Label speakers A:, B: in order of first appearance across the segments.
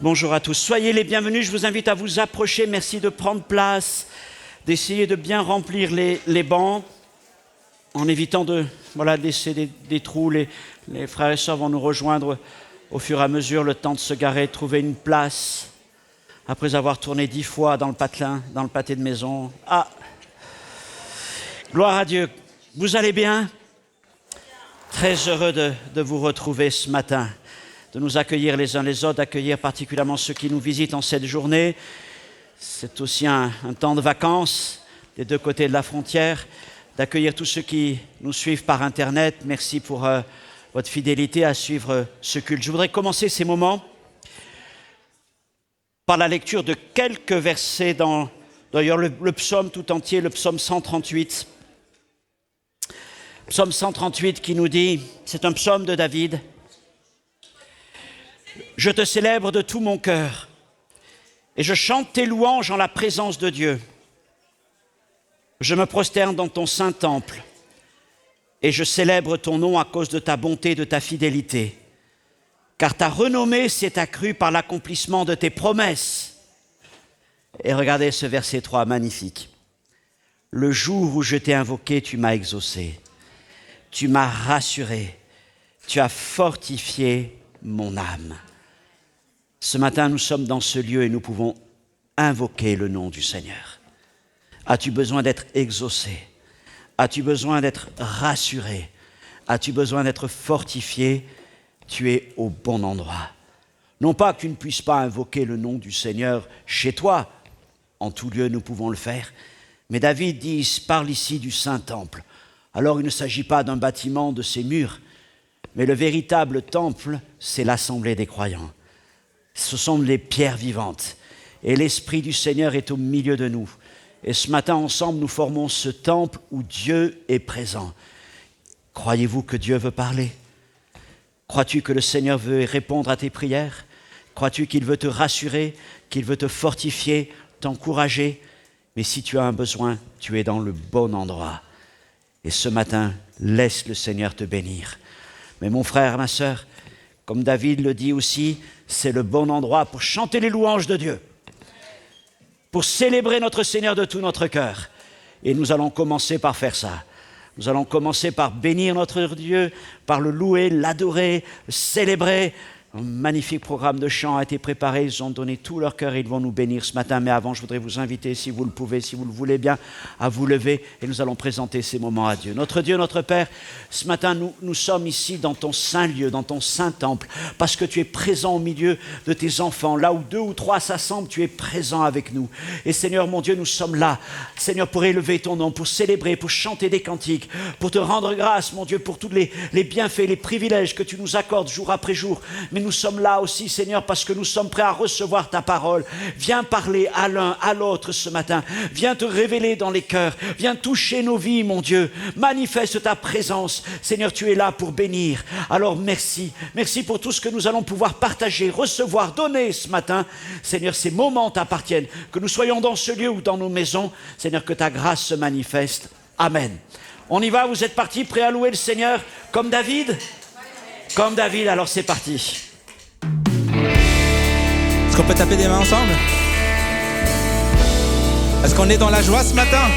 A: Bonjour à tous, soyez les bienvenus, je vous invite à vous approcher, merci de prendre place, d'essayer de bien remplir les bancs, en évitant de laisser des trous, les frères et sœurs vont nous rejoindre au fur et à mesure, le temps de se garer, de trouver une place, après avoir tourné 10 fois dans le patelin, dans le pâté de maison. Ah, gloire à Dieu, vous allez bien? Très heureux de vous retrouver ce matin, de nous accueillir les uns les autres, d'accueillir particulièrement ceux qui nous visitent en cette journée. C'est aussi un temps de vacances des deux côtés de la frontière, d'accueillir tous ceux qui nous suivent par Internet. Merci pour votre fidélité à suivre ce culte. Je voudrais commencer ces moments par la lecture de quelques versets dans d'ailleurs le psaume tout entier, le psaume 138. Psaume 138 qui nous dit, c'est un psaume de David. Je te célèbre de tout mon cœur et je chante tes louanges en la présence de Dieu. Je me prosterne dans ton saint temple et je célèbre ton nom à cause de ta bonté et de ta fidélité. Car ta renommée s'est accrue par l'accomplissement de tes promesses. Et regardez ce verset 3, magnifique. Le jour où je t'ai invoqué, tu m'as exaucé. Tu m'as rassuré. Tu as fortifié mon âme. Ce matin, nous sommes dans ce lieu et nous pouvons invoquer le nom du Seigneur. As-tu besoin d'être exaucé? As-tu besoin d'être rassuré? As-tu besoin d'être fortifié? Tu es au bon endroit. Non pas que tu ne puisses pas invoquer le nom du Seigneur chez toi, en tout lieu nous pouvons le faire, mais David parle ici du Saint-Temple. Alors il ne s'agit pas d'un bâtiment de ses murs, mais le véritable temple, c'est l'assemblée des croyants. Ce sont les pierres vivantes. Et l'Esprit du Seigneur est au milieu de nous. Et ce matin, ensemble, nous formons ce temple où Dieu est présent. Croyez-vous que Dieu veut parler? Crois-tu que le Seigneur veut répondre à tes prières? Crois-tu qu'il veut te rassurer, qu'il veut te fortifier, t'encourager? Mais si tu as un besoin, tu es dans le bon endroit. Et ce matin, laisse le Seigneur te bénir. Mais mon frère, ma sœur, comme David le dit aussi, c'est le bon endroit pour chanter les louanges de Dieu, pour célébrer notre Seigneur de tout notre cœur. Et nous allons commencer par faire ça. Nous allons commencer par bénir notre Dieu, par le louer, l'adorer, le célébrer. Un magnifique programme de chant a été préparé, ils ont donné tout leur cœur et ils vont nous bénir ce matin. Mais avant, je voudrais vous inviter, si vous le pouvez, si vous le voulez bien, à vous lever et nous allons présenter ces moments à Dieu. Notre Dieu, notre Père, ce matin, nous sommes ici dans ton saint lieu, dans ton saint temple, parce que tu es présent au milieu de tes enfants. Là où 2 ou 3 s'assemblent, tu es présent avec nous. Et Seigneur, mon Dieu, nous sommes là, Seigneur, pour élever ton nom, pour célébrer, pour chanter des cantiques, pour te rendre grâce, mon Dieu, pour tous les bienfaits, les privilèges que tu nous accordes jour après jour. Mais nous sommes là aussi, Seigneur, parce que nous sommes prêts à recevoir ta parole. Viens parler à l'un, à l'autre ce matin. Viens te révéler dans les cœurs. Viens toucher nos vies, mon Dieu. Manifeste ta présence. Seigneur, tu es là pour bénir. Alors merci. Merci pour tout ce que nous allons pouvoir partager, recevoir, donner ce matin. Seigneur, ces moments t'appartiennent. Que nous soyons dans ce lieu ou dans nos maisons. Seigneur, que ta grâce se manifeste. Amen. On y va, vous êtes partis, prêts à louer le Seigneur comme David? Comme David, alors c'est parti.
B: Est-ce qu'on peut taper des mains ensemble? Est-ce qu'on est dans la joie ce matin?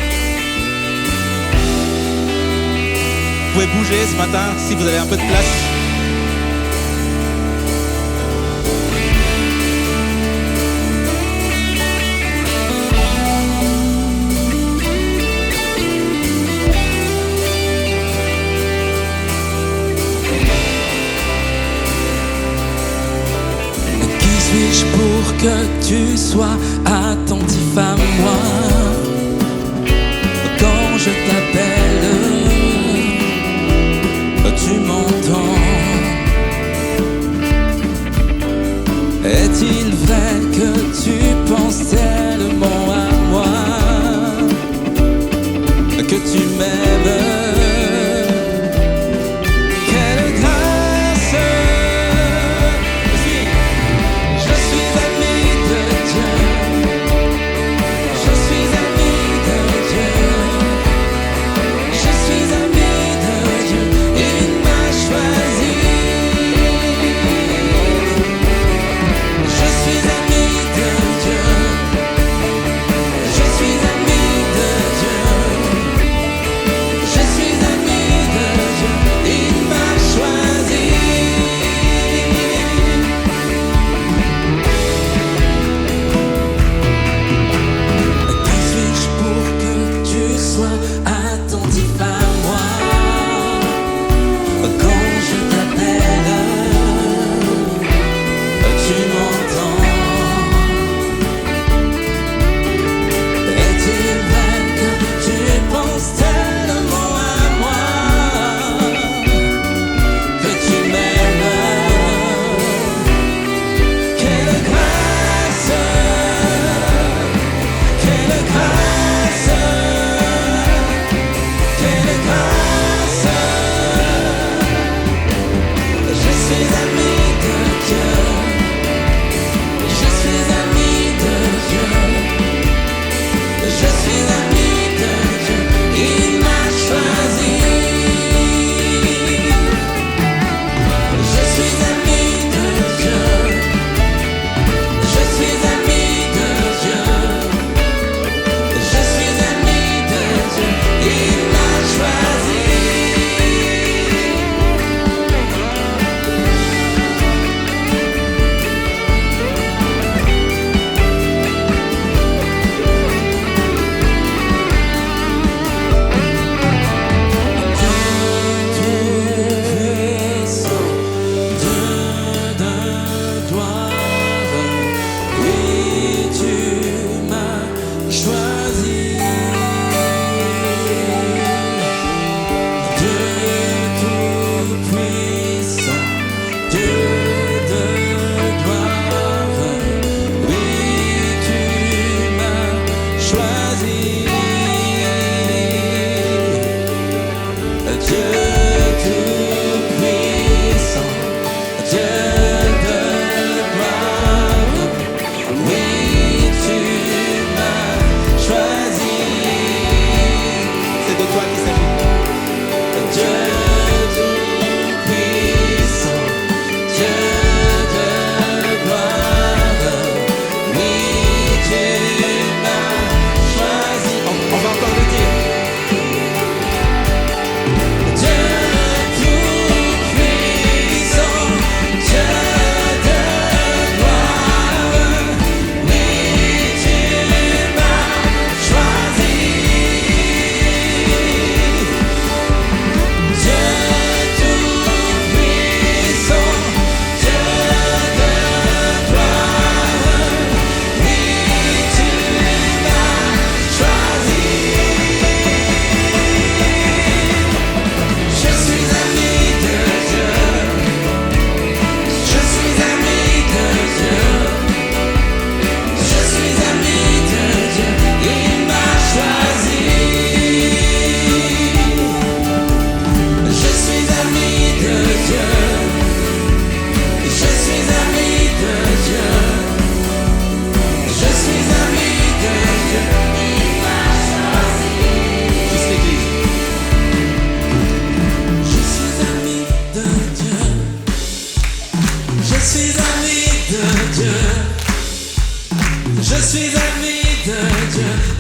B: Vous pouvez bouger ce matin si vous avez un peu de place.
C: Pour que tu sois attentif à moi quand je t'appelle, tu m'entends. Est-il vrai que tu penses tellement à moi, que tu m'aimes? Je suis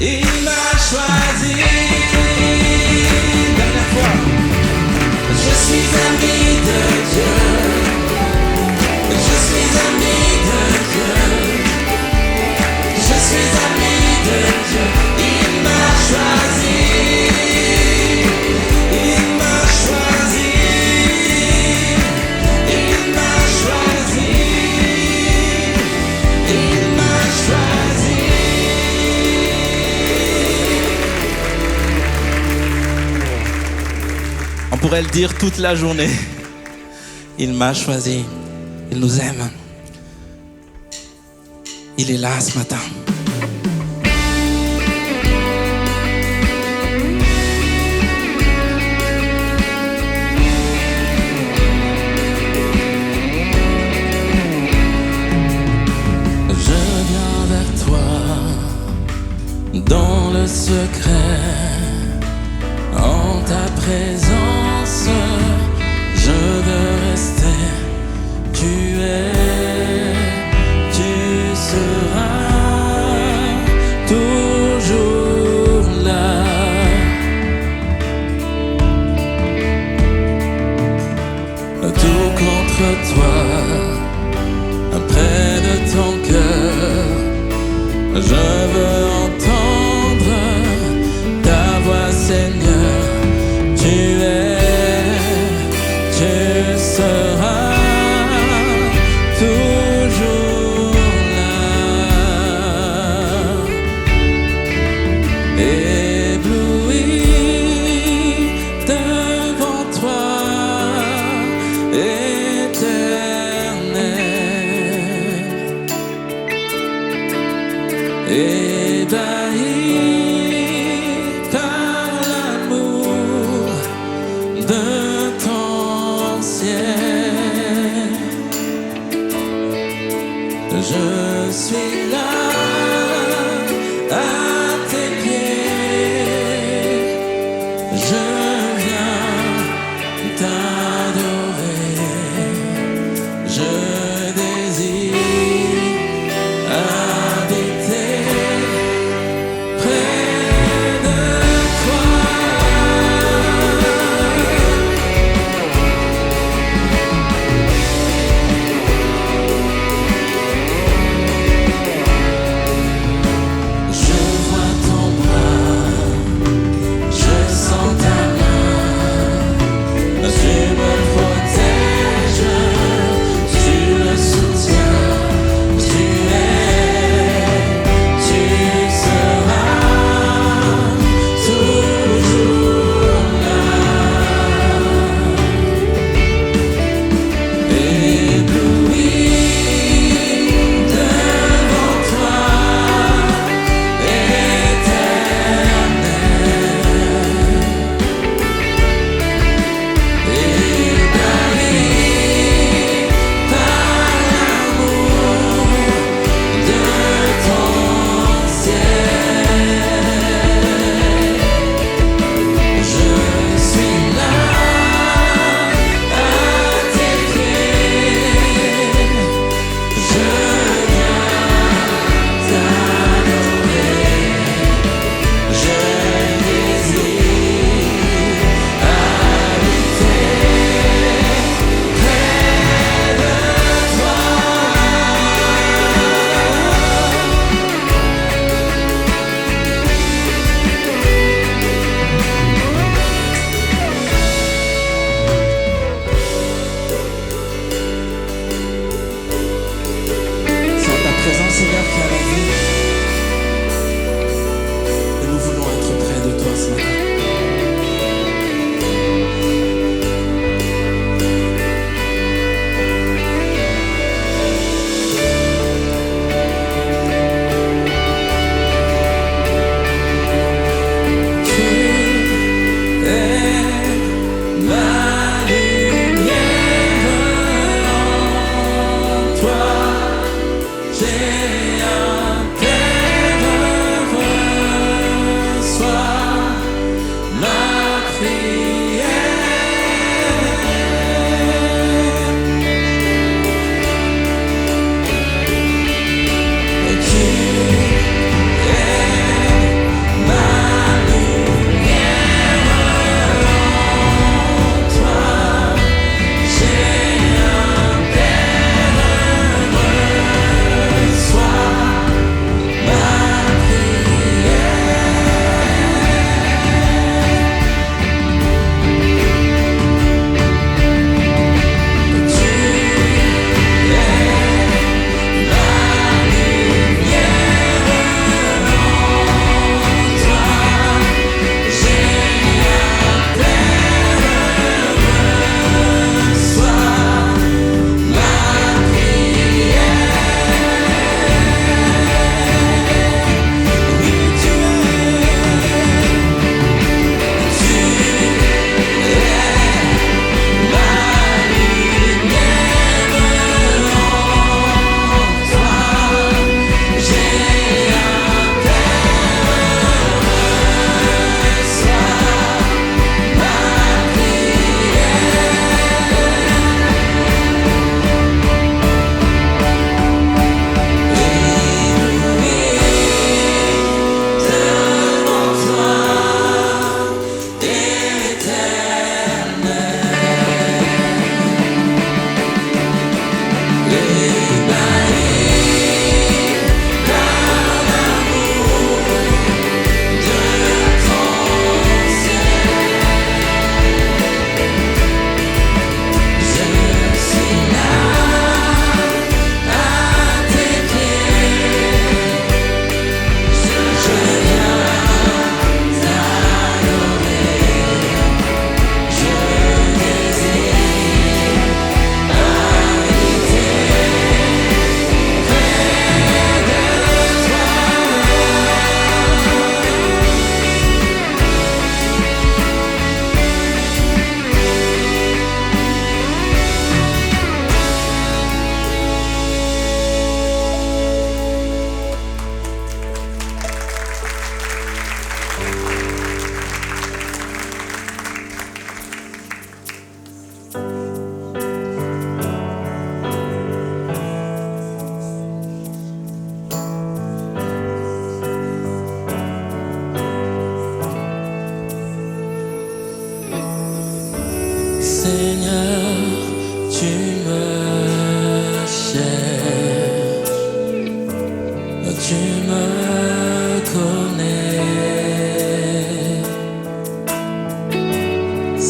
C: il m'a choisi. Dernière fois. Je suis ami de Dieu. Je suis ami de Dieu. Je suis ami de Dieu. Il m'a choisi. Il m'a choisi. Il m'a choisi. Il m'a choisi.
B: On pourrait le dire toute la journée. Il m'a choisi. Il nous aime. Il est là ce matin.
C: Je viens vers toi dans le secret, en ta présence, je veux rester. Tu es, tu seras toujours là. Tout contre toi, près de ton cœur, je veux entendre ta voix, Seigneur. Tu es, tu seras toujours là. Ébloui devant toi, ébahi par l'amour de ton ciel. Je suis là à tes pieds,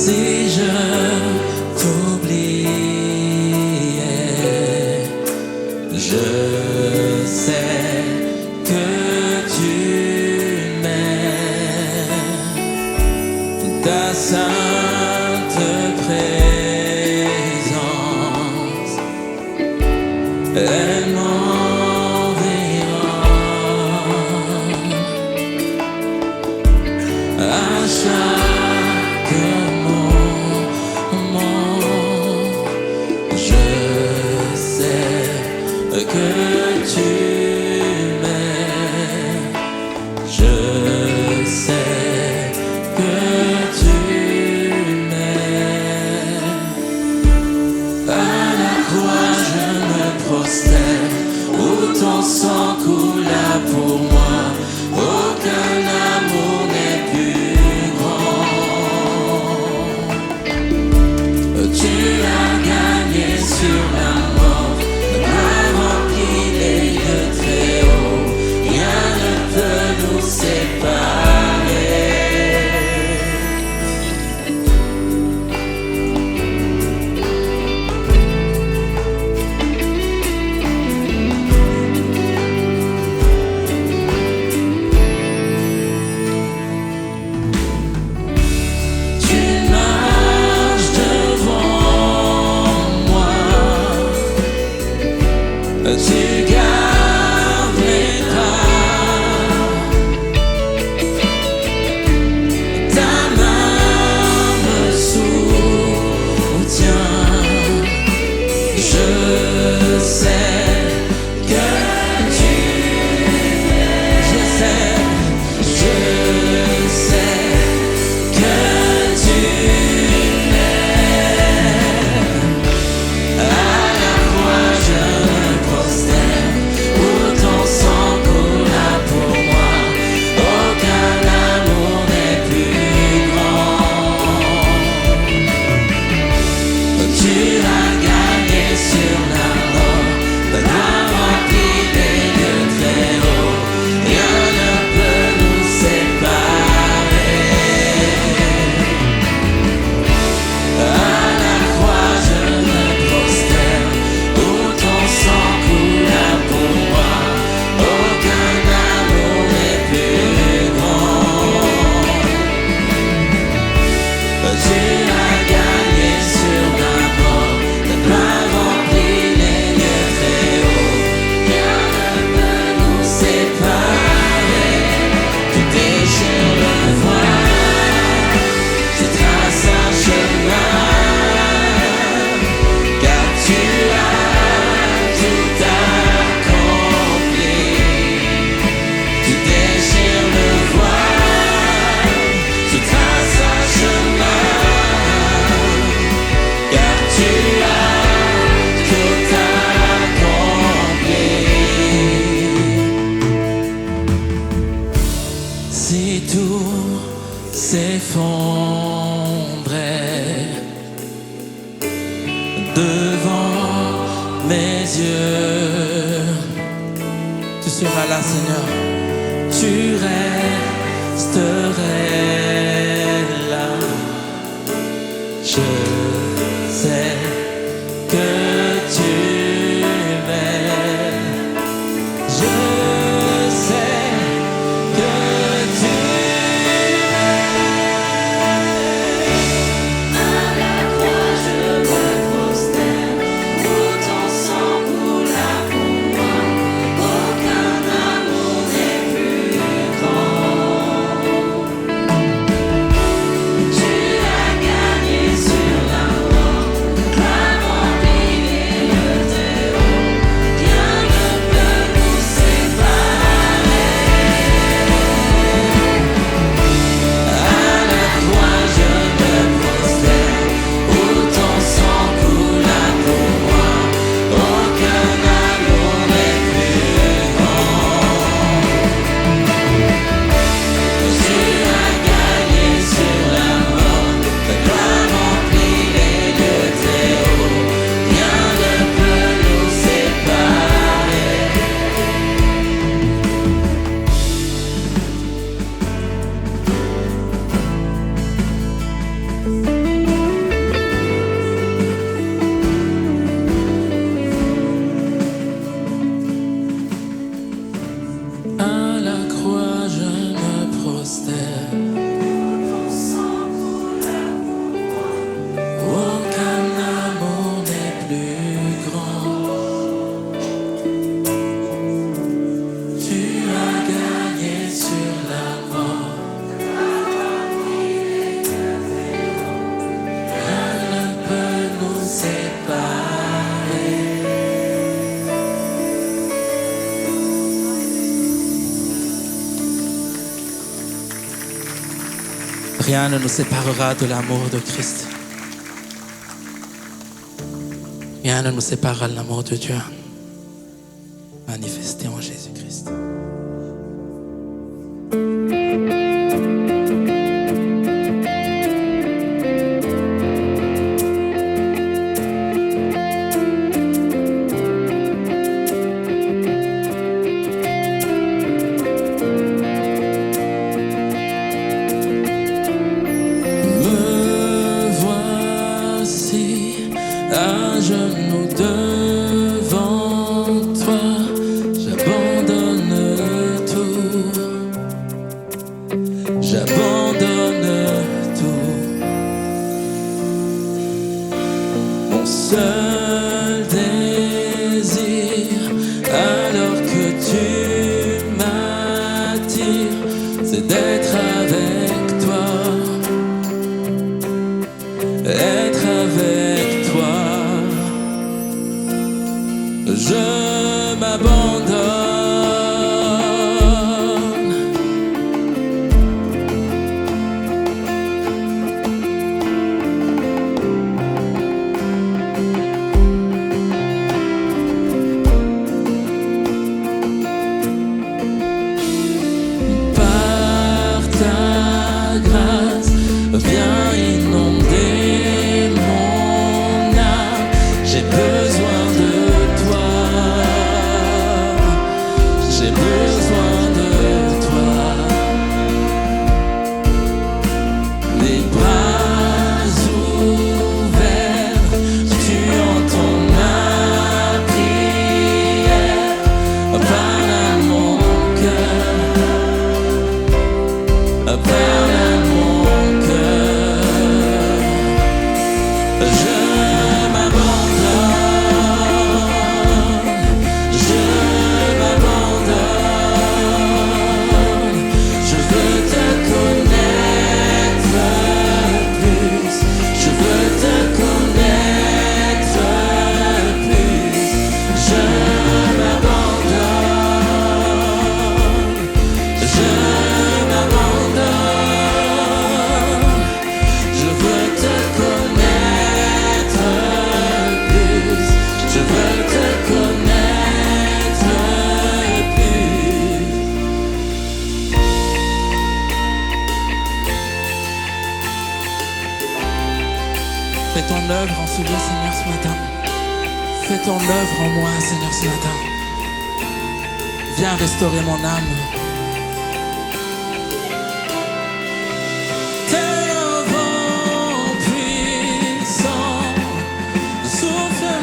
B: Si je t'oubliais, je sais que tu m'aimes. Ta sainte présence, elle m'environne. À chaque moment, je sais que tu m'aimes. Je sais que tu m'aimes. À la croix, je me prosterne, où ton sang coula pour moi. Aucun amour n'est plus grand. Tu as gagné sur la mort, as rempli les lieux très hauts. Rien ne peut nous séparer. Tu marches devant moi, tu gardes mes pas, ta main me soutient. Je sais que tu m'aimes. Je sais que tu m'aimes. À la croix, je me prosterne, où ton sang coula pour moi. Aucun amour n'est plus grand. Tu as gagné sur la mort, as rempli les lieux très hauts. Rien ne peut nous séparer. À la croix, je me prosterne, où ton sang coula pour moi. Aucun amour n'est plus grand. Tu as gagné sur la mort, as rempli les lieux très hauts. Rien ne peut nous séparer. Tu déchires le voile, tu traces un chemin, car tu as tout accompli. Tu déchires le voile, tu traces un chemin, car tu as tout accompli. Si tout s'effondrait devant mes yeux, tu seras là, Seigneur. Tu resterais là. Je sais que tu m'aimes. Je sais que tu m'aimes. À la croix, je me prosterne, où ton sang coula pour moi. Aucun amour n'est
C: Rien ne nous séparera de l'amour de Christ. Rien ne nous séparera de l'amour de Dieu manifesté en Jésus-Christ.
B: À genoux devant toi, j'abandonne tout. J'abandonne tout. Mon seul désir, alors que tu m'attires, c'est d'être avec toi. Être avec toi. Je m'abandonne. Par ta grâce, viens inonder mon âme. J'ai besoin de toi. J'ai besoin de toi. Les bras ouverts, tu entends ma prière. Parle à mon cœur. Parle à mon cœur. Je m'abandonne. Je m'abandonne. Je veux te connaître plus. Je veux te connaître plus. Je m'abandonne. Je m'abandonne. Je veux te connaître plus. Je veux te connaître plus.
C: Fais ton œuvre en ce lieu, Seigneur, ce matin. Fais ton œuvre en moi, Seigneur, ce matin. Viens restaurer mon âme.
B: Tel un vent puissant, souffle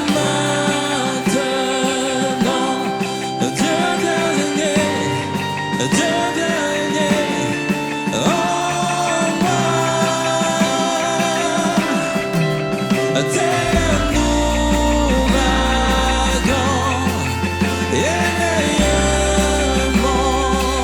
B: maintenant. Dieu vient régner, Dieu vient régner en moi. Tel un ouragan, éveille mon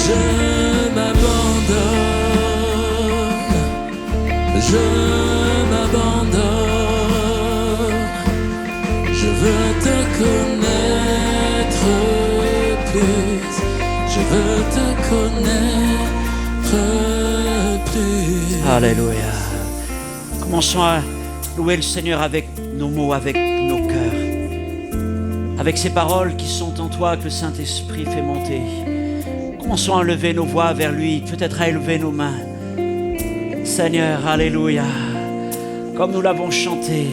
B: Je m'abandonne, je veux te connaître plus, je veux te connaître plus.
A: Alléluia. Commençons à louer le Seigneur avec nos mots, avec nos cœurs, avec ces paroles qui sont en toi que le Saint-Esprit fait monter. Commençons à lever nos voix vers lui, peut-être à élever nos mains. Seigneur, alléluia. Comme nous l'avons chanté,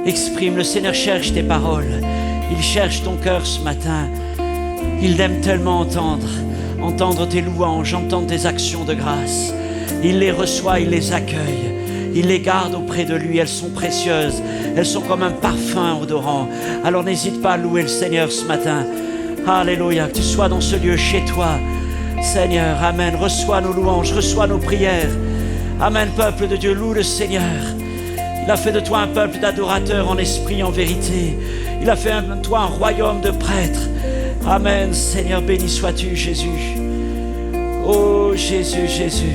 A: exprime, le Seigneur cherche tes paroles. Il cherche ton cœur ce matin. Il aime tellement entendre tes louanges, entendre tes actions de grâce. Il les reçoit, il les accueille. Il les garde auprès de lui, elles sont précieuses. Elles sont comme un parfum odorant. Alors n'hésite pas à louer le Seigneur ce matin. Alléluia, que tu sois dans ce lieu chez toi. Seigneur, amen, reçois nos louanges, reçois nos prières. Amen, peuple de Dieu, loue le Seigneur. Il a fait de toi un peuple d'adorateurs en esprit, en vérité. Il a fait de toi un royaume de prêtres. Amen, Seigneur, béni sois-tu, Jésus. Oh, Jésus, Jésus.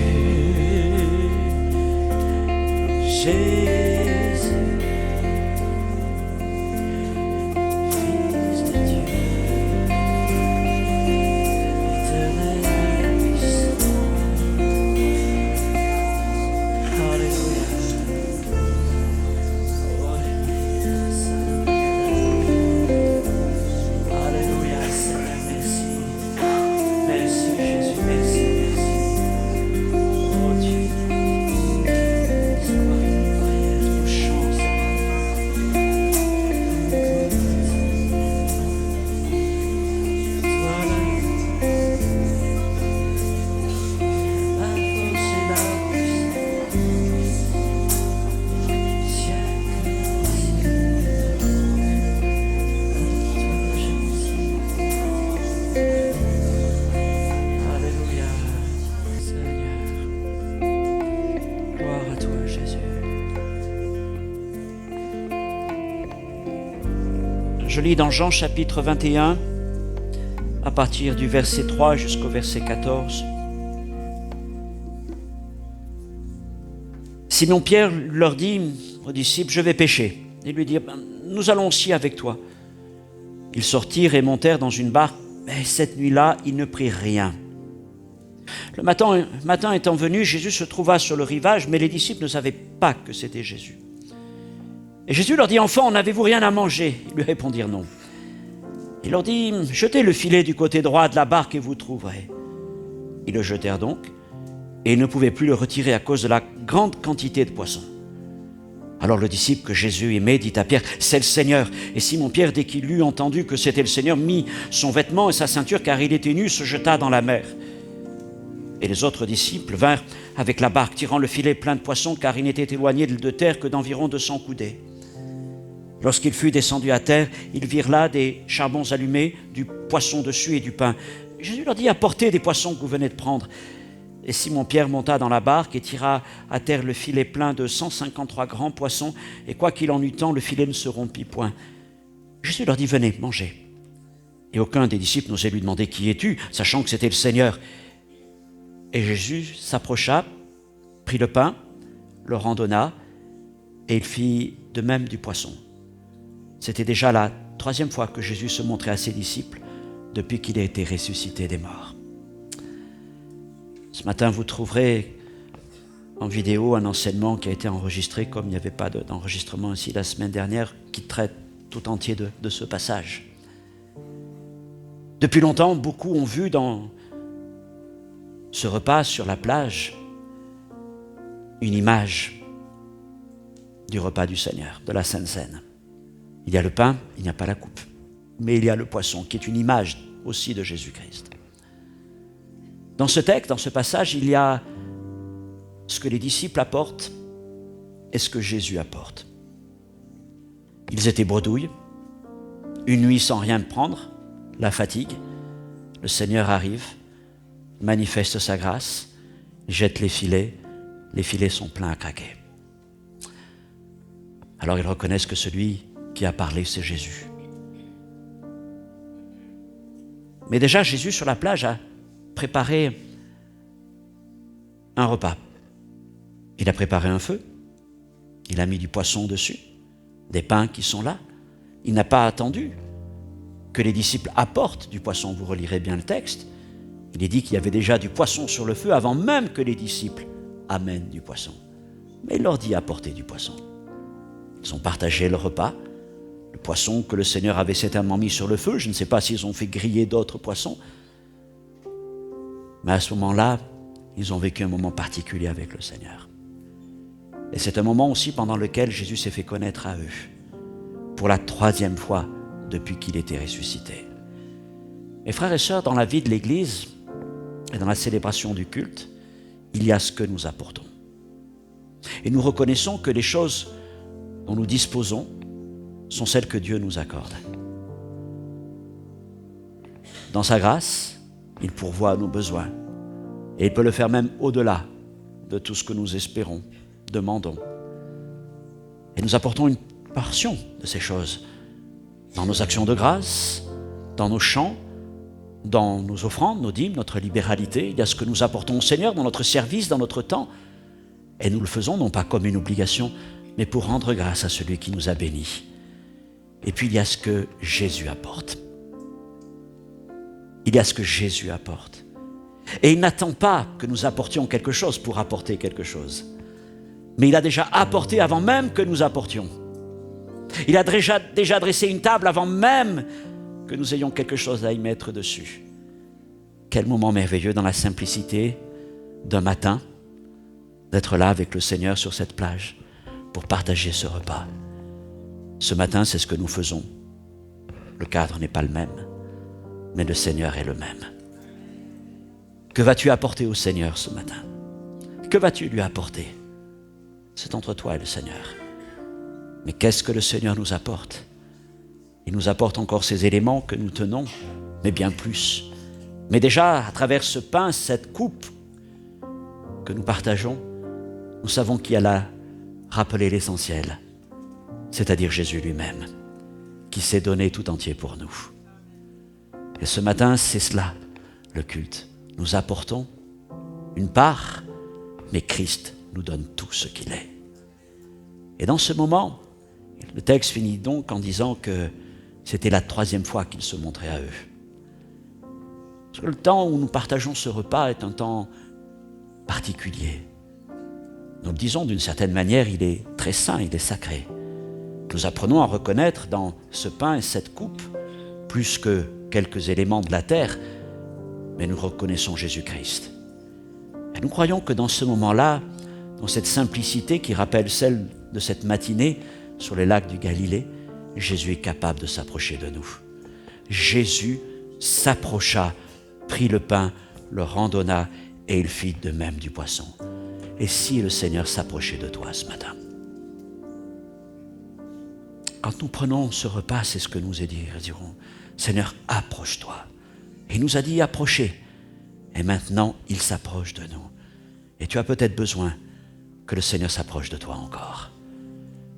A: Jésus. Je lis dans Jean chapitre 21, à partir du verset 3 jusqu'au verset 14. Simon-Pierre leur dit aux disciples, je vais pêcher. Ils lui dirent, nous allons aussi avec toi. Ils sortirent et montèrent dans une barque, mais cette nuit-là, ils ne prirent rien. Le matin étant venu, Jésus se trouva sur le rivage, mais les disciples ne savaient pas que c'était Jésus. Et Jésus leur dit, enfants, n'avez-vous rien à manger? Ils lui répondirent non. Il leur dit, jetez le filet du côté droit de la barque et vous trouverez. Ils le jetèrent donc, et ils ne pouvaient plus le retirer à cause de la grande quantité de poissons. Alors le disciple que Jésus aimait dit à Pierre, c'est le Seigneur. Et Simon-Pierre, dès qu'il eut entendu que c'était le Seigneur, mit son vêtement et sa ceinture, car il était nu, se jeta dans la mer. Et les autres disciples vinrent avec la barque, tirant le filet plein de poissons, car il n'était éloigné de terre que d'environ 200 coudées. Lorsqu'il fut descendu à terre, ils virent là des charbons allumés, du poisson dessus et du pain. Jésus leur dit, apportez des poissons que vous venez de prendre. Et Simon-Pierre monta dans la barque et tira à terre le filet plein de 153 grands poissons, et quoi qu'il en eût tant, le filet ne se rompit point. Jésus leur dit, venez, mangez. Et aucun des disciples n'osait lui demander, qui es-tu, sachant que c'était le Seigneur. Et Jésus s'approcha, prit le pain, le rendonna, et il fit de même du poisson. C'était déjà la 3e fois que Jésus se montrait à ses disciples depuis qu'il a été ressuscité des morts. Ce matin, vous trouverez en vidéo un enseignement qui a été enregistré, comme il n'y avait pas d'enregistrement ici la semaine dernière, qui traite tout entier de ce passage. Depuis longtemps, beaucoup ont vu dans ce repas sur la plage une image du repas du Seigneur, de la Sainte Seine. Il y a le pain, il n'y a pas la coupe, mais il y a le poisson, qui est une image aussi de Jésus-Christ. Dans ce texte, dans ce passage, il y a ce que les disciples apportent et ce que Jésus apporte. Ils étaient bredouilles, une nuit sans rien prendre, la fatigue. Le Seigneur arrive, manifeste sa grâce, jette les filets sont pleins à craquer. Alors ils reconnaissent que celui qui a parlé, c'est Jésus. Mais déjà, Jésus sur la plage préparer un repas. Il a préparé un feu, il a mis du poisson dessus, des pains qui sont là. Il n'a pas attendu que les disciples apportent du poisson. Vous relirez bien le texte. Il est dit qu'il y avait déjà du poisson sur le feu avant même que les disciples amènent du poisson. Mais il leur dit apporter du poisson. Ils ont partagé le repas, le poisson que le Seigneur avait certainement mis sur le feu. Je ne sais pas s'ils ont fait griller d'autres poissons. Mais à ce moment-là, ils ont vécu un moment particulier avec le Seigneur. Et c'est un moment aussi pendant lequel Jésus s'est fait connaître à eux, pour la 3e fois depuis qu'il était ressuscité. Mes frères et sœurs, dans la vie de l'Église et dans la célébration du culte, il y a ce que nous apportons. Et nous reconnaissons que les choses dont nous disposons sont celles que Dieu nous accorde. Dans sa grâce, il pourvoit à nos besoins. Et il peut le faire même au-delà de tout ce que nous espérons, demandons. Et nous apportons une portion de ces choses dans nos actions de grâce, dans nos chants, dans nos offrandes, nos dîmes, notre libéralité. Il y a ce que nous apportons au Seigneur dans notre service, dans notre temps. Et nous le faisons non pas comme une obligation, mais pour rendre grâce à celui qui nous a bénis. Et puis il y a ce que Jésus apporte. Il y a ce que Jésus apporte. Et il n'attend pas que nous apportions quelque chose pour apporter quelque chose. Mais il a déjà apporté avant même que nous apportions. Il a déjà dressé une table avant même que nous ayons quelque chose à y mettre dessus. Quel moment merveilleux dans la simplicité d'un matin, d'être là avec le Seigneur sur cette plage pour partager ce repas. Ce matin, c'est ce que nous faisons. Le cadre n'est pas le même, mais le Seigneur est le même. Que vas-tu apporter au Seigneur ce matin? Que vas-tu lui apporter? C'est entre toi et le Seigneur. Mais qu'est-ce que le Seigneur nous apporte? Il nous apporte encore ces éléments que nous tenons, mais bien plus. Mais déjà, à travers ce pain, cette coupe que nous partageons, nous savons qu'il y a là rappeler l'essentiel, c'est-à-dire Jésus lui-même, qui s'est donné tout entier pour nous. Et ce matin, c'est cela, le culte. Nous apportons une part, mais Christ nous donne tout ce qu'il est. Et dans ce moment, le texte finit donc en disant que c'était la 3e fois qu'il se montrait à eux. Parce que le temps où nous partageons ce repas est un temps particulier. Nous le disons d'une certaine manière, il est très saint, il est sacré. Nous apprenons à reconnaître dans ce pain et cette coupe, plus que quelques éléments de la terre, mais nous reconnaissons Jésus-Christ. Et nous croyons que dans ce moment-là, dans cette simplicité qui rappelle celle de cette matinée sur les lacs du Galilée, Jésus est capable de s'approcher de nous. Jésus s'approcha, prit le pain, le rendonna et il fit de même du poisson. Et si le Seigneur s'approchait de toi ce matin? Quand nous prenons ce repas, c'est ce que nous dirons. Seigneur, approche-toi. Il nous a dit approchez. Et maintenant, il s'approche de nous. Et tu as peut-être besoin que le Seigneur s'approche de toi encore.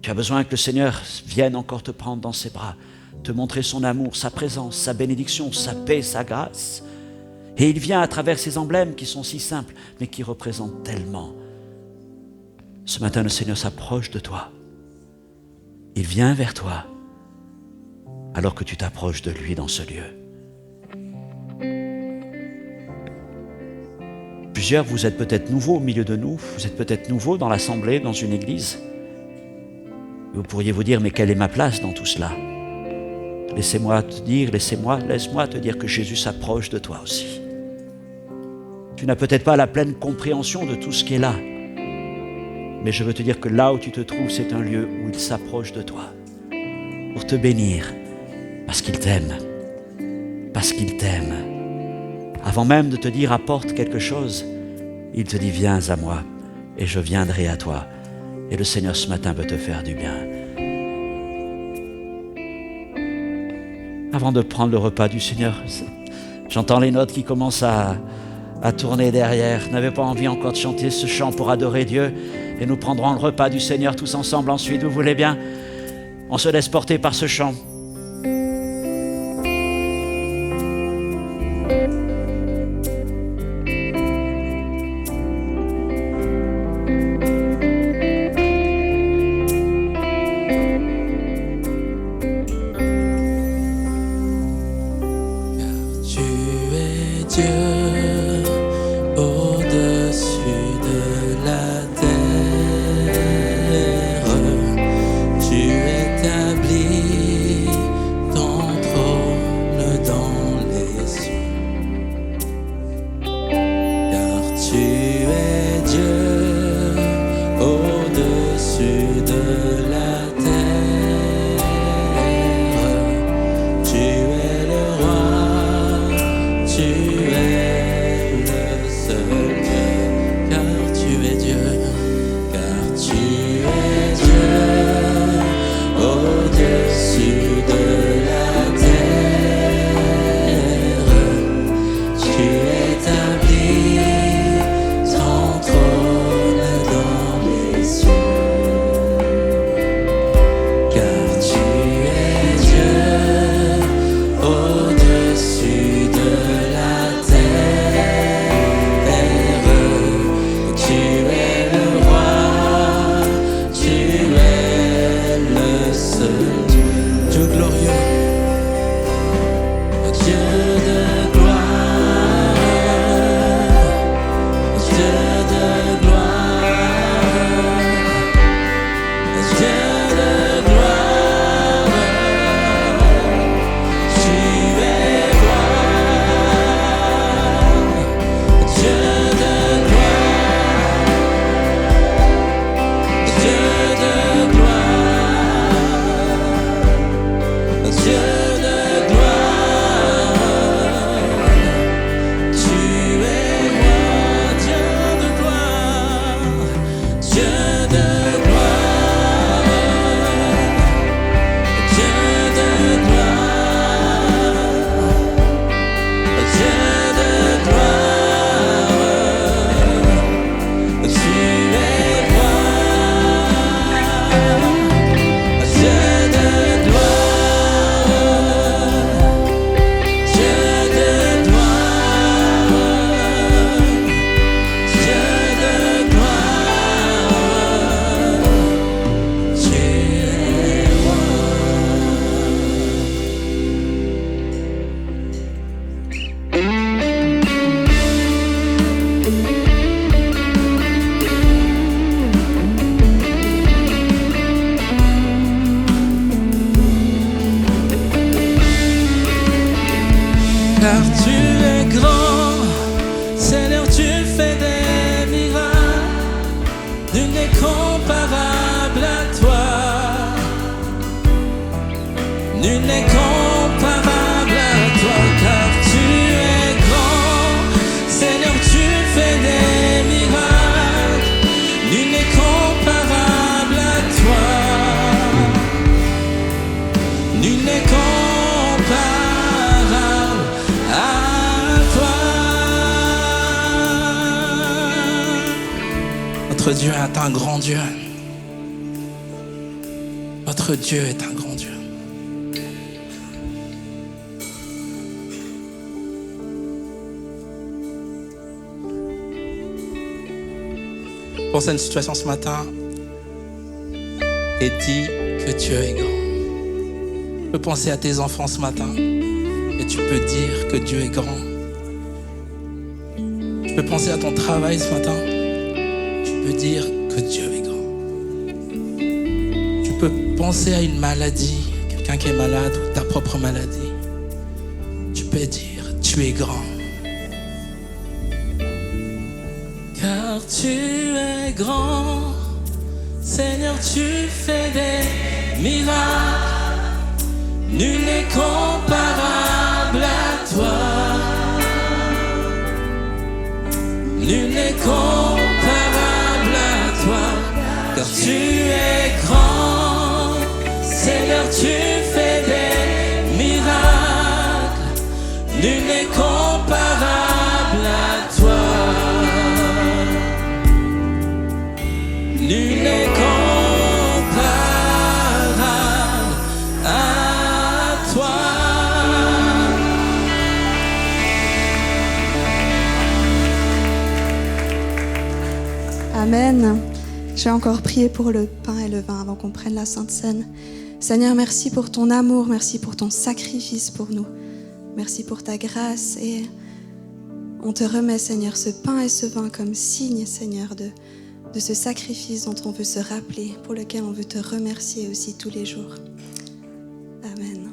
A: Tu as besoin que le Seigneur vienne encore te prendre dans ses bras, te montrer son amour, sa présence, sa bénédiction, sa paix, sa grâce. Et il vient à travers ces emblèmes qui sont si simples, mais qui représentent tellement. Ce matin, le Seigneur s'approche de toi. Il vient vers toi, alors que tu t'approches de lui dans ce lieu. Plusieurs, vous êtes peut-être nouveaux au milieu de nous, vous êtes peut-être nouveaux dans l'assemblée, dans une église. Vous pourriez vous dire, mais quelle est ma place dans tout cela? Laisse-moi te dire que Jésus s'approche de toi aussi. Tu n'as peut-être pas la pleine compréhension de tout ce qui est là, mais je veux te dire que là où tu te trouves, c'est un lieu où il s'approche de toi pour te bénir, parce qu'il t'aime, parce qu'il t'aime. Avant même de te dire apporte quelque chose, il te dit viens à moi et je viendrai à toi. Et le Seigneur ce matin veut te faire du bien. Avant de prendre le repas du Seigneur, j'entends les notes qui commencent à tourner derrière. Je n'avais pas envie encore de chanter ce chant pour adorer Dieu. Et nous prendrons le repas du Seigneur tous ensemble ensuite, vous voulez bien? On se laisse porter par ce chant.
C: Dieu au-dessus de la terre. Tu établis ton trône dans les cieux. Car tu es Dieu au-dessus de la terre. Tu es le roi, tu es le seul Dieu. Car tu es Dieu, car tu es Dieu au-dessus de la terre. Tu établis ton trône dans les cieux. Car tu es Dieu au-dessus de la terre. Tu es le roi, tu es le seul Dieu. Dieu glorieux, Dieu de gloire, Dieu de gloire, Dieu de gloire. Tu es roi, Dieu de gloire, Dieu de gloire, Dieu de gloire. Tu es roi, Dieu de gloire, Dieu de gloire, Dieu de gloire, Dieu de gloire. Tu es roi, Dieu de gloire, Dieu de gloire, Dieu de gloire. Tu es roi. Car tu es grand, Seigneur, tu fais des miracles, nul n'est comparable à toi. Nul n'est comparable à toi, car tu es grand, Seigneur, tu fais des miracles, nul n'est comparable à toi. Nul n'est comparable à toi. Notre Dieu est un grand Dieu. Notre Dieu est un grand Dieu. Pense à une situation ce matin et dis que Dieu est grand. Tu peux penser à tes enfants ce matin et tu peux dire que Dieu est grand. Tu peux penser à ton travail ce matin, tu peux dire que Dieu est grand. Tu peux penser à une maladie, quelqu'un qui est malade ou ta propre maladie. Tu peux dire, tu es grand. Car tu es grand, Seigneur, tu fais des miracles. Nul n'est comparable à toi. Nul n'est comparable à toi. Car tu es grand, Seigneur, tu fais des miracles. Nul n'est comparable à toi. Nul n'est comparable à toi.
D: Amen. J'ai encore prié pour le pain et le vin avant qu'on prenne la Sainte Seine. Seigneur, merci pour ton amour, merci pour ton sacrifice pour nous. Merci pour ta grâce et On te remet, Seigneur, ce pain et ce vin comme signe, Seigneur, de ce sacrifice dont on veut se rappeler, pour lequel on veut te remercier aussi tous les jours. Amen.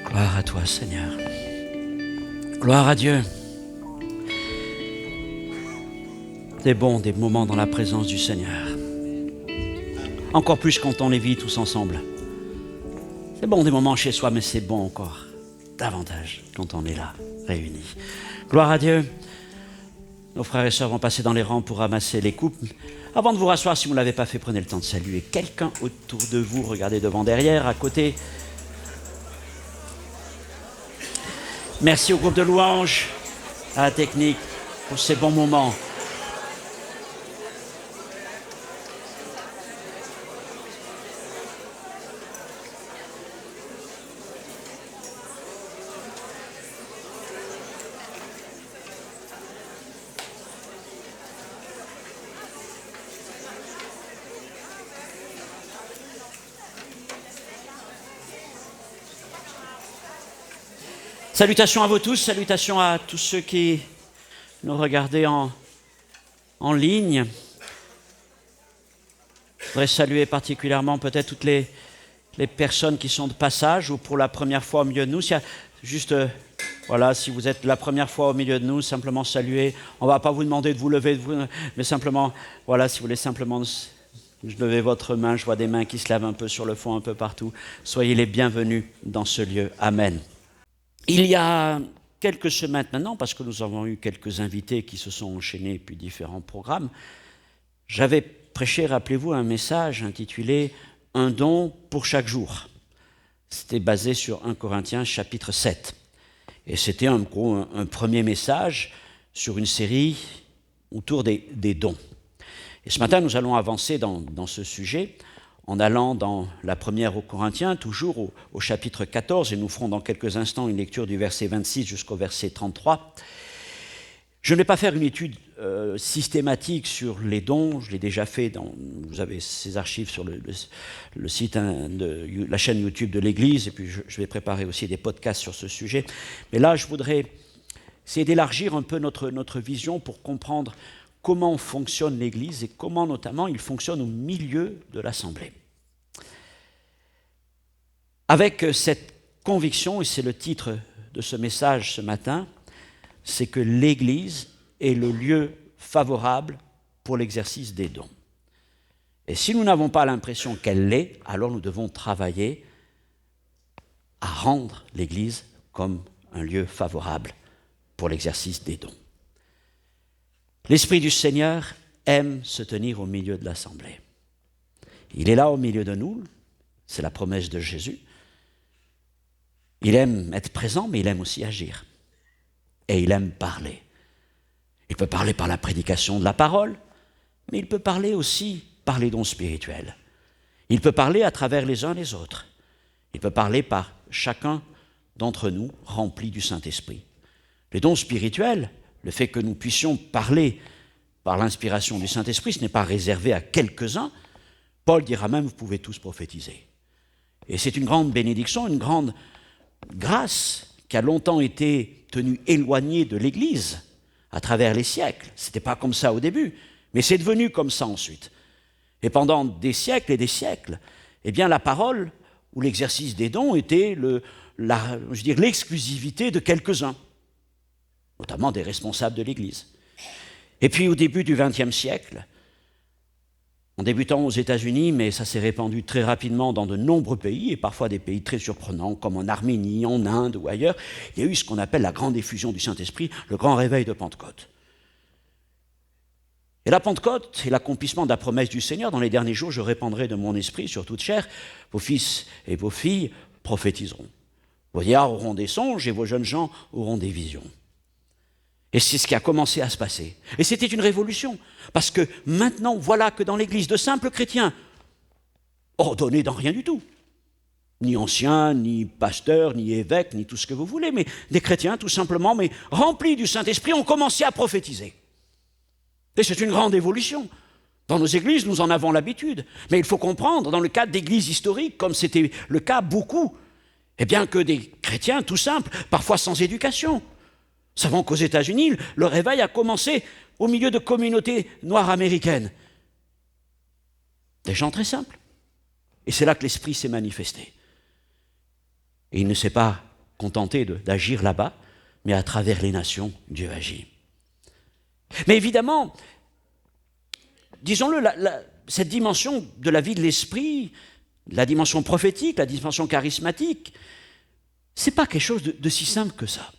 A: Gloire à toi, Seigneur. Gloire à Dieu. C'est bon des moments dans la présence du Seigneur. Encore plus quand on les vit tous ensemble. C'est bon des moments chez soi, mais c'est bon encore davantage quand on est là, réunis. Gloire à Dieu. Nos frères et sœurs vont passer dans les rangs pour ramasser les coupes. Avant de vous rasseoir, si vous ne l'avez pas fait, prenez le temps de saluer quelqu'un autour de vous. Regardez devant, derrière, à côté. Merci au groupe de louanges, à la technique, pour ces bons moments. Salutations à vous tous, salutations à tous ceux qui nous regardaient en ligne. Je voudrais saluer particulièrement peut-être toutes les personnes qui sont de passage ou pour la première fois au milieu de nous. S'il y a juste, voilà, si vous êtes la première fois au milieu de nous, simplement saluer. On ne va pas vous demander de vous lever, mais simplement, voilà, si vous voulez simplement lever votre main. Je vois des mains qui se lèvent un peu sur le fond, un peu partout. Soyez les bienvenus dans ce lieu. Amen. Il y a quelques semaines maintenant, parce que nous avons eu quelques invités qui se sont enchaînés depuis différents programmes, j'avais prêché, rappelez-vous, un message intitulé « Un don pour chaque jour ». C'était basé sur 1 Corinthiens chapitre 7. Et c'était un premier message sur une série autour des dons. Et ce matin, nous allons avancer dans ce sujet en allant dans la première aux Corinthiens, toujours au chapitre 14, et nous ferons dans quelques instants une lecture du verset 26 jusqu'au verset 33. Je ne vais pas faire une étude systématique sur les dons, je l'ai déjà fait, vous avez ces archives sur le site de la chaîne YouTube de l'Église, et puis je vais préparer aussi des podcasts sur ce sujet. Mais là, je voudrais essayer d'élargir un peu notre vision pour comprendre comment fonctionne l'Église et comment notamment il fonctionne au milieu de l'Assemblée. Avec cette conviction, et c'est le titre de ce message ce matin, c'est que l'Église est le lieu favorable pour l'exercice des dons. Et si nous n'avons pas l'impression qu'elle l'est, alors nous devons travailler à rendre l'Église comme un lieu favorable pour l'exercice des dons. L'Esprit du Seigneur aime se tenir au milieu de l'Assemblée. Il est là au milieu de nous, c'est la promesse de Jésus. Il aime être présent, mais il aime aussi agir. Et il aime parler. Il peut parler par la prédication de la parole, mais il peut parler aussi par les dons spirituels. Il peut parler à travers les uns les autres. Il peut parler par chacun d'entre nous remplis du Saint-Esprit. Les dons spirituels, le fait que nous puissions parler par l'inspiration du Saint-Esprit, ce n'est pas réservé à quelques-uns. Paul dira même, vous pouvez tous prophétiser. Et c'est une grande bénédiction, une grande grâce qui a longtemps été tenue éloignée de l'Église à travers les siècles. Ce n'était pas comme ça au début, mais c'est devenu comme ça ensuite. Et pendant des siècles, eh bien la parole ou l'exercice des dons était l'exclusivité de quelques-uns, notamment des responsables de l'Église. Et puis au début du XXe siècle, en débutant aux États-Unis, mais ça s'est répandu très rapidement dans de nombreux pays, et parfois des pays très surprenants, comme en Arménie, en Inde ou ailleurs, il y a eu ce qu'on appelle la grande effusion du Saint-Esprit, le grand réveil de Pentecôte. Et la Pentecôte est l'accomplissement de la promesse du Seigneur. Dans les derniers jours, je répandrai de mon esprit sur toute chair. Vos fils et vos filles prophétiseront. Vos vieillards auront des songes et vos jeunes gens auront des visions. Et c'est ce qui a commencé à se passer. Et c'était une révolution. Parce que maintenant, voilà que dans l'Église, de simples chrétiens ordonnés dans rien du tout. Ni anciens, ni pasteurs, ni évêques, ni tout ce que vous voulez, mais des chrétiens tout simplement, mais remplis du Saint-Esprit, ont commencé à prophétiser. Et c'est une grande évolution. Dans nos églises, nous en avons l'habitude. Mais il faut comprendre, dans le cadre d'églises historiques, comme c'était le cas beaucoup, eh bien que des chrétiens tout simples, parfois sans éducation. Nous savons qu'aux États-Unis, le réveil a commencé au milieu de communautés noires américaines. Des gens très simples. Et c'est là que l'Esprit s'est manifesté. Et il ne s'est pas contenté d'agir là-bas, mais à travers les nations, Dieu agit. Mais évidemment, disons-le, cette dimension de la vie de l'Esprit, la dimension prophétique, la dimension charismatique, ce n'est pas quelque chose de si simple que ça.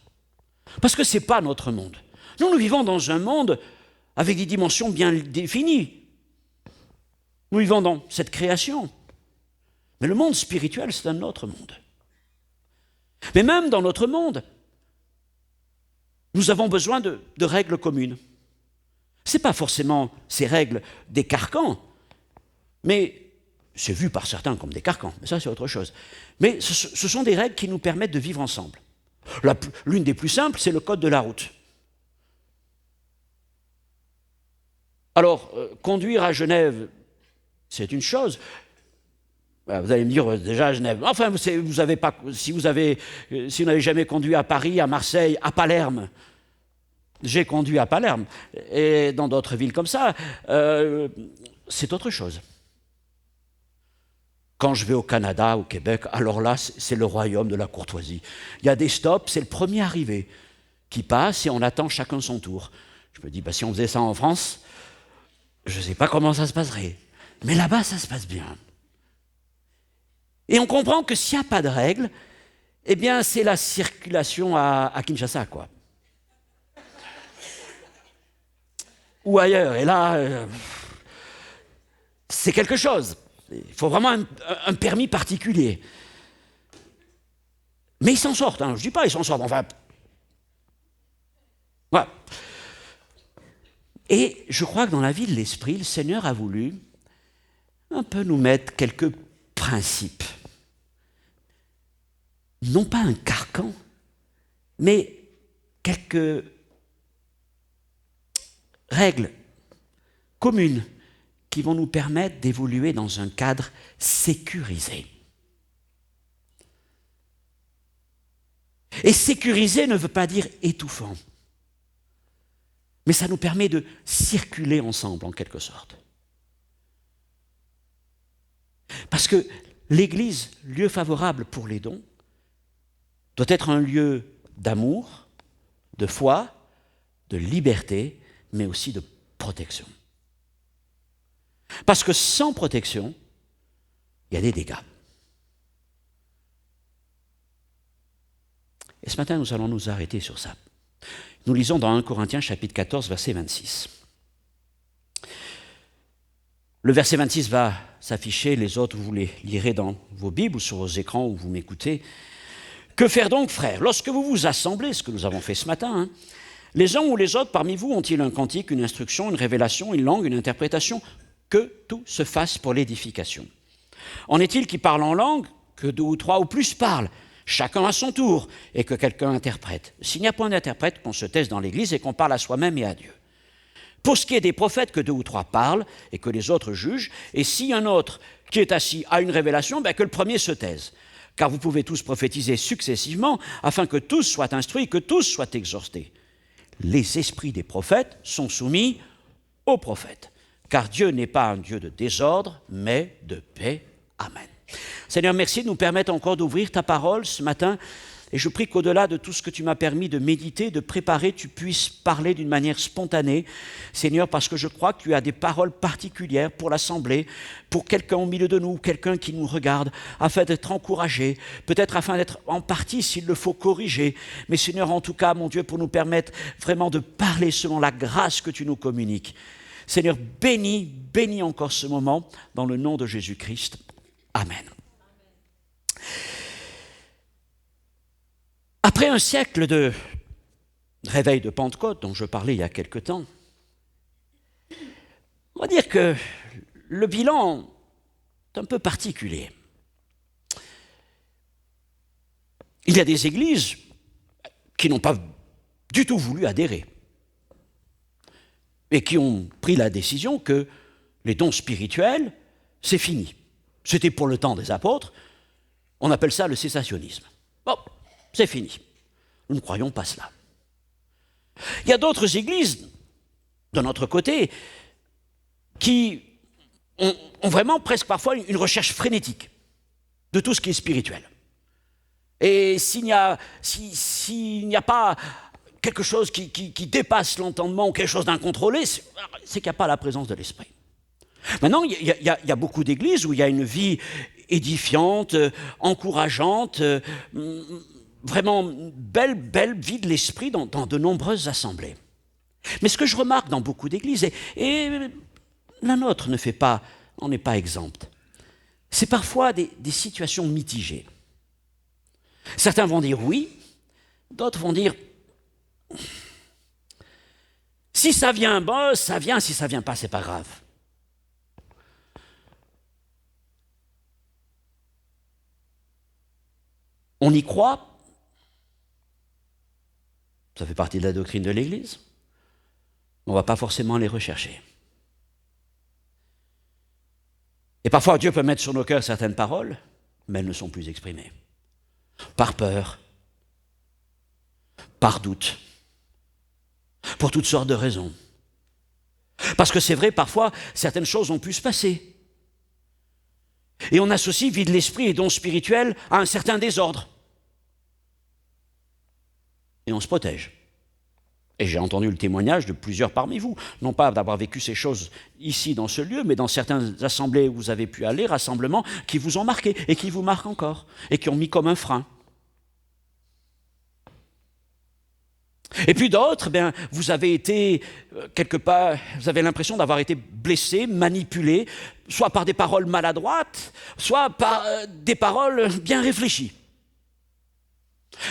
A: Parce que ce n'est pas notre monde. Nous vivons dans un monde avec des dimensions bien définies. Nous vivons dans cette création. Mais le monde spirituel, c'est un autre monde. Mais même dans notre monde, nous avons besoin de règles communes. Ce n'est pas forcément ces règles des carcans, mais c'est vu par certains comme des carcans, mais ça c'est autre chose. Mais ce sont des règles qui nous permettent de vivre ensemble. L'une des plus simples, c'est le code de la route. Alors, conduire à Genève, c'est une chose. Vous allez me dire, déjà à Genève, enfin, vous avez pas, si vous n'avez jamais conduit à Paris, à Marseille, à Palerme, j'ai conduit à Palerme, et dans d'autres villes comme ça, c'est autre chose. Quand je vais au Canada, au Québec, alors là, c'est le royaume de la courtoisie. Il y a des stops, c'est le premier arrivé qui passe et on attend chacun son tour. Je me dis, si on faisait ça en France, je ne sais pas comment ça se passerait. Mais là-bas, ça se passe bien. Et on comprend que s'il n'y a pas de règles, eh bien, c'est la circulation à Kinshasa, quoi. Ou ailleurs. Et là, c'est quelque chose. Il faut vraiment un permis particulier. Mais ils s'en sortent, hein. Je ne dis pas ils s'en sortent, enfin. Voilà. Et je crois que dans la vie de l'Esprit, le Seigneur a voulu un peu nous mettre quelques principes. Non pas un carcan, mais quelques règles communes qui vont nous permettre d'évoluer dans un cadre sécurisé. Et sécurisé ne veut pas dire étouffant, mais ça nous permet de circuler ensemble en quelque sorte. Parce que l'Église, lieu favorable pour les dons, doit être un lieu d'amour, de foi, de liberté, mais aussi de protection. Parce que sans protection, il y a des dégâts. Et ce matin, nous allons nous arrêter sur ça. Nous lisons dans 1 Corinthiens chapitre 14, verset 26. Le verset 26 va s'afficher, les autres vous les lirez dans vos Bibles ou sur vos écrans où vous m'écoutez. Que faire donc, frères? Lorsque vous vous assemblez, ce que nous avons fait ce matin, les uns ou les autres parmi vous ont-ils un cantique, une instruction, une révélation, une langue, une interprétation? Que tout se fasse pour l'édification. En est-il qui parle en langue? Que 2 ou 3 ou plus parlent, chacun à son tour, et que quelqu'un interprète. S'il n'y a point d'interprète, qu'on se taise dans l'Église et qu'on parle à soi-même et à Dieu. Pour ce qui est des prophètes, que 2 ou 3 parlent, et que les autres jugent, et si un autre qui est assis a une révélation, que le premier se taise. Car vous pouvez tous prophétiser successivement, afin que tous soient instruits, que tous soient exhortés. Les esprits des prophètes sont soumis aux prophètes. Car Dieu n'est pas un Dieu de désordre, mais de paix. Amen. Seigneur, merci de nous permettre encore d'ouvrir ta parole ce matin. Et je prie qu'au-delà de tout ce que tu m'as permis de méditer, de préparer, tu puisses parler d'une manière spontanée. Seigneur, parce que je crois que tu as des paroles particulières pour l'Assemblée, pour quelqu'un au milieu de nous, quelqu'un qui nous regarde, afin d'être encouragé, peut-être afin d'être en partie, s'il le faut, corrigé. Mais Seigneur, en tout cas, mon Dieu, pour nous permettre vraiment de parler selon la grâce que tu nous communiques. Seigneur, bénis encore ce moment dans le nom de Jésus-Christ. Amen. Après un siècle de réveil de Pentecôte, dont je parlais il y a quelque temps, on va dire que le bilan un peu particulier. Il y a des églises qui n'ont pas du tout voulu adhérer et qui ont pris la décision que les dons spirituels, c'est fini. C'était pour le temps des apôtres, on appelle ça le cessationnisme. Bon, c'est fini. Nous ne croyons pas cela. Il y a d'autres églises, de notre côté, qui ont vraiment presque parfois une recherche frénétique de tout ce qui est spirituel. Et s'il n'y a pas quelque chose qui dépasse l'entendement ou quelque chose d'incontrôlé, c'est qu'il n'y a pas la présence de l'Esprit. Maintenant, il y a beaucoup d'églises où il y a une vie édifiante, encourageante, vraiment belle vie de l'Esprit dans de nombreuses assemblées. Mais ce que je remarque dans beaucoup d'églises, et la nôtre n'en est pas exempte, c'est parfois des situations mitigées. Certains vont dire oui, d'autres vont dire si ça vient, bon, ça vient, si ça vient pas, c'est pas grave. On y croit, ça fait partie de la doctrine de l'Église, on ne va pas forcément les rechercher. Et parfois Dieu peut mettre sur nos cœurs certaines paroles, mais elles ne sont plus exprimées. Par peur, par doute, pour toutes sortes de raisons. Parce que c'est vrai, parfois, certaines choses ont pu se passer. Et on associe vie de l'esprit et dons spirituels à un certain désordre. Et on se protège. Et j'ai entendu le témoignage de plusieurs parmi vous, non pas d'avoir vécu ces choses ici dans ce lieu, mais dans certaines assemblées où vous avez pu aller, rassemblements qui vous ont marqué et qui vous marquent encore, et qui ont mis comme un frein. Et puis d'autres, vous avez été, quelque part, vous avez l'impression d'avoir été blessé, manipulé, soit par des paroles maladroites, soit par des paroles bien réfléchies.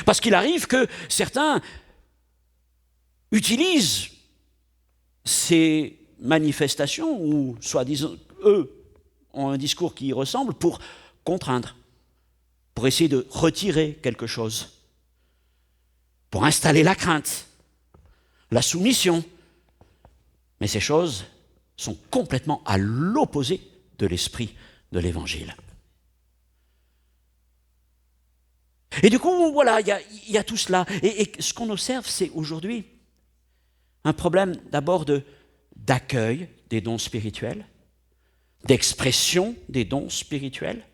A: Parce qu'il arrive que certains utilisent ces manifestations, ou soi-disant, eux, ont un discours qui y ressemble, pour contraindre, pour essayer de retirer quelque chose, pour installer la crainte, la soumission. Mais ces choses sont complètement à l'opposé de l'esprit de l'Évangile. Et du coup, voilà, il y a tout cela. Et ce qu'on observe, c'est aujourd'hui un problème d'abord d'accueil des dons spirituels, d'expression des dons spirituels,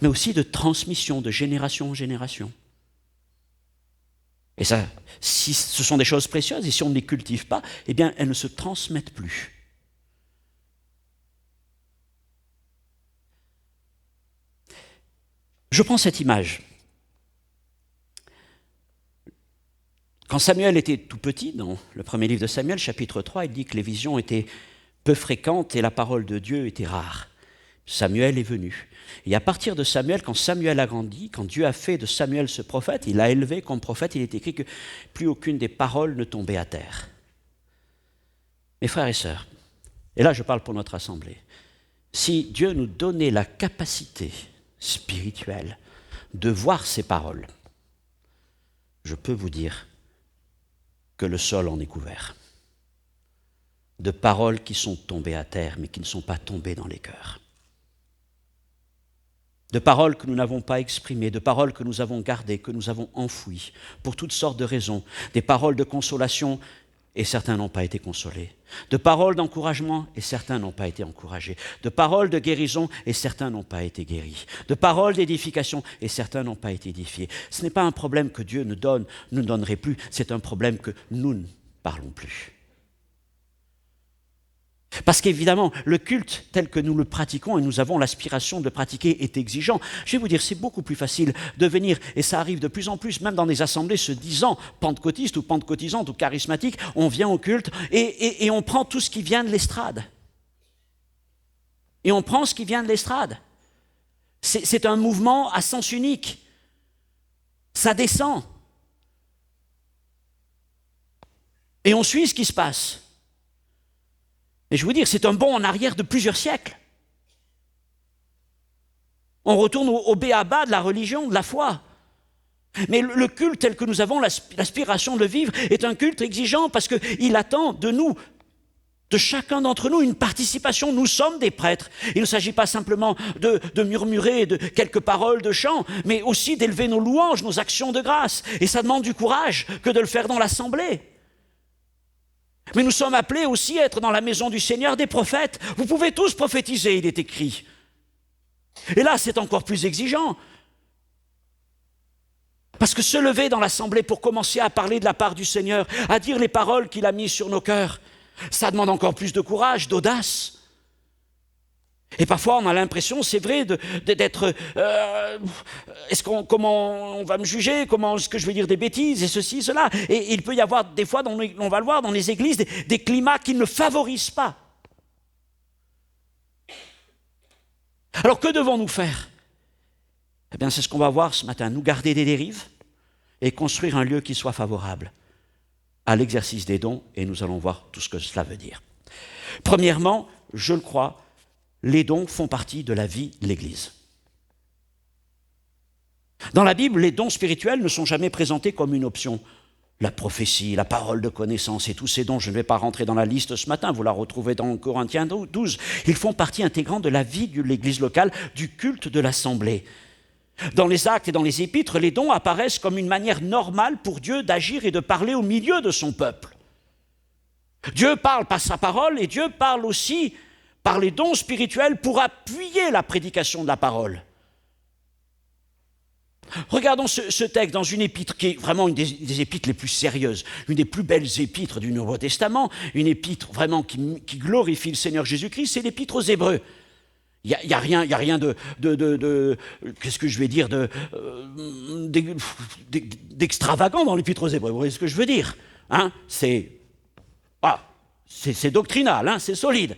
A: mais aussi de transmission de génération en génération. Et ça, si ce sont des choses précieuses, et si on ne les cultive pas, eh bien, elles ne se transmettent plus. Je prends cette image. Quand Samuel était tout petit, dans le premier livre de Samuel, chapitre 3, il dit que les visions étaient peu fréquentes et la parole de Dieu était rare. Samuel est venu. Et à partir de Samuel, quand Samuel a grandi, quand Dieu a fait de Samuel ce prophète, il l'a élevé comme prophète, il est écrit que plus aucune des paroles ne tombait à terre. Mes frères et sœurs, et là je parle pour notre assemblée, si Dieu nous donnait la capacité spirituelle de voir ces paroles, je peux vous dire que le sol en est couvert. De paroles qui sont tombées à terre, mais qui ne sont pas tombées dans les cœurs. De paroles que nous n'avons pas exprimées, de paroles que nous avons gardées, que nous avons enfouies, pour toutes sortes de raisons. Des paroles de consolation, et certains n'ont pas été consolés. De paroles d'encouragement, et certains n'ont pas été encouragés. De paroles de guérison, et certains n'ont pas été guéris. De paroles d'édification, et certains n'ont pas été édifiés. Ce n'est pas un problème que Dieu nous donnerait plus, c'est un problème que nous ne parlons plus. Parce qu'évidemment, le culte tel que nous le pratiquons et nous avons l'aspiration de le pratiquer est exigeant. Je vais vous dire, c'est beaucoup plus facile de venir, et ça arrive de plus en plus, même dans des assemblées se disant pentecôtistes ou pentecôtisantes ou charismatiques, on vient au culte et on prend tout ce qui vient de l'estrade. Et on prend ce qui vient de l'estrade. C'est un mouvement à sens unique. Ça descend. Et on suit ce qui se passe. Et je veux dire, c'est un bond en arrière de plusieurs siècles. On retourne au b.a.-ba de la religion, de la foi. Mais le culte tel que nous avons l'aspiration de le vivre est un culte exigeant parce qu'il attend de nous, de chacun d'entre nous, une participation. Nous sommes des prêtres. Il ne s'agit pas simplement de murmurer de quelques paroles de chant, mais aussi d'élever nos louanges, nos actions de grâce. Et ça demande du courage que de le faire dans l'assemblée. Mais nous sommes appelés aussi à être dans la maison du Seigneur des prophètes. Vous pouvez tous prophétiser, il est écrit. Et là, c'est encore plus exigeant. Parce que se lever dans l'assemblée pour commencer à parler de la part du Seigneur, à dire les paroles qu'il a mises sur nos cœurs, ça demande encore plus de courage, d'audace. Et parfois, on a l'impression, c'est vrai, d'être... comment on va me juger? Comment est-ce que je vais dire des bêtises? Et ceci, cela. Et il peut y avoir, des fois, on va le voir dans les églises, des climats qui ne favorisent pas. Alors, que devons-nous faire? Eh bien, c'est ce qu'on va voir ce matin. Nous garder des dérives et construire un lieu qui soit favorable à l'exercice des dons. Et nous allons voir tout ce que cela veut dire. Premièrement, je le crois, les dons font partie de la vie de l'Église. Dans la Bible, les dons spirituels ne sont jamais présentés comme une option. La prophétie, la parole de connaissance et tous ces dons, je ne vais pas rentrer dans la liste ce matin, vous la retrouvez dans Corinthiens 12. Ils font partie intégrante de la vie de l'Église locale, du culte de l'assemblée. Dans les actes et dans les épîtres, les dons apparaissent comme une manière normale pour Dieu d'agir et de parler au milieu de son peuple. Dieu parle par sa parole et Dieu parle aussi par les dons spirituels pour appuyer la prédication de la parole. Regardons ce texte dans une épître qui est vraiment une des épîtres les plus sérieuses, une des plus belles épîtres du Nouveau Testament, une épître vraiment qui glorifie le Seigneur Jésus-Christ, c'est l'épître aux Hébreux. Il y a rien de qu'est-ce que je vais dire, d'extravagant dans l'épître aux Hébreux. Vous voyez ce que je veux dire, hein? C'est doctrinal, hein? C'est solide.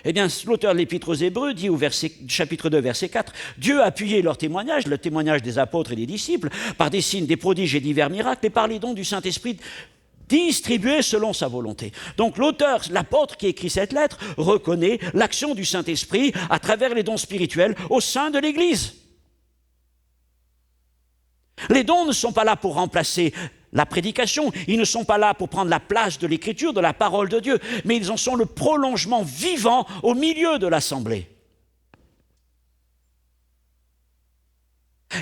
A: Eh bien, l'auteur de l'Épître aux Hébreux dit au chapitre 2, verset 4, « Dieu a appuyé leur témoignage, le témoignage des apôtres et des disciples, par des signes, des prodiges et divers miracles, et par les dons du Saint-Esprit distribués selon sa volonté. » Donc l'auteur, l'apôtre qui écrit cette lettre, reconnaît l'action du Saint-Esprit à travers les dons spirituels au sein de l'Église. Les dons ne sont pas là pour remplacer la prédication, ils ne sont pas là pour prendre la place de l'Écriture, de la parole de Dieu, mais ils en sont le prolongement vivant au milieu de l'assemblée.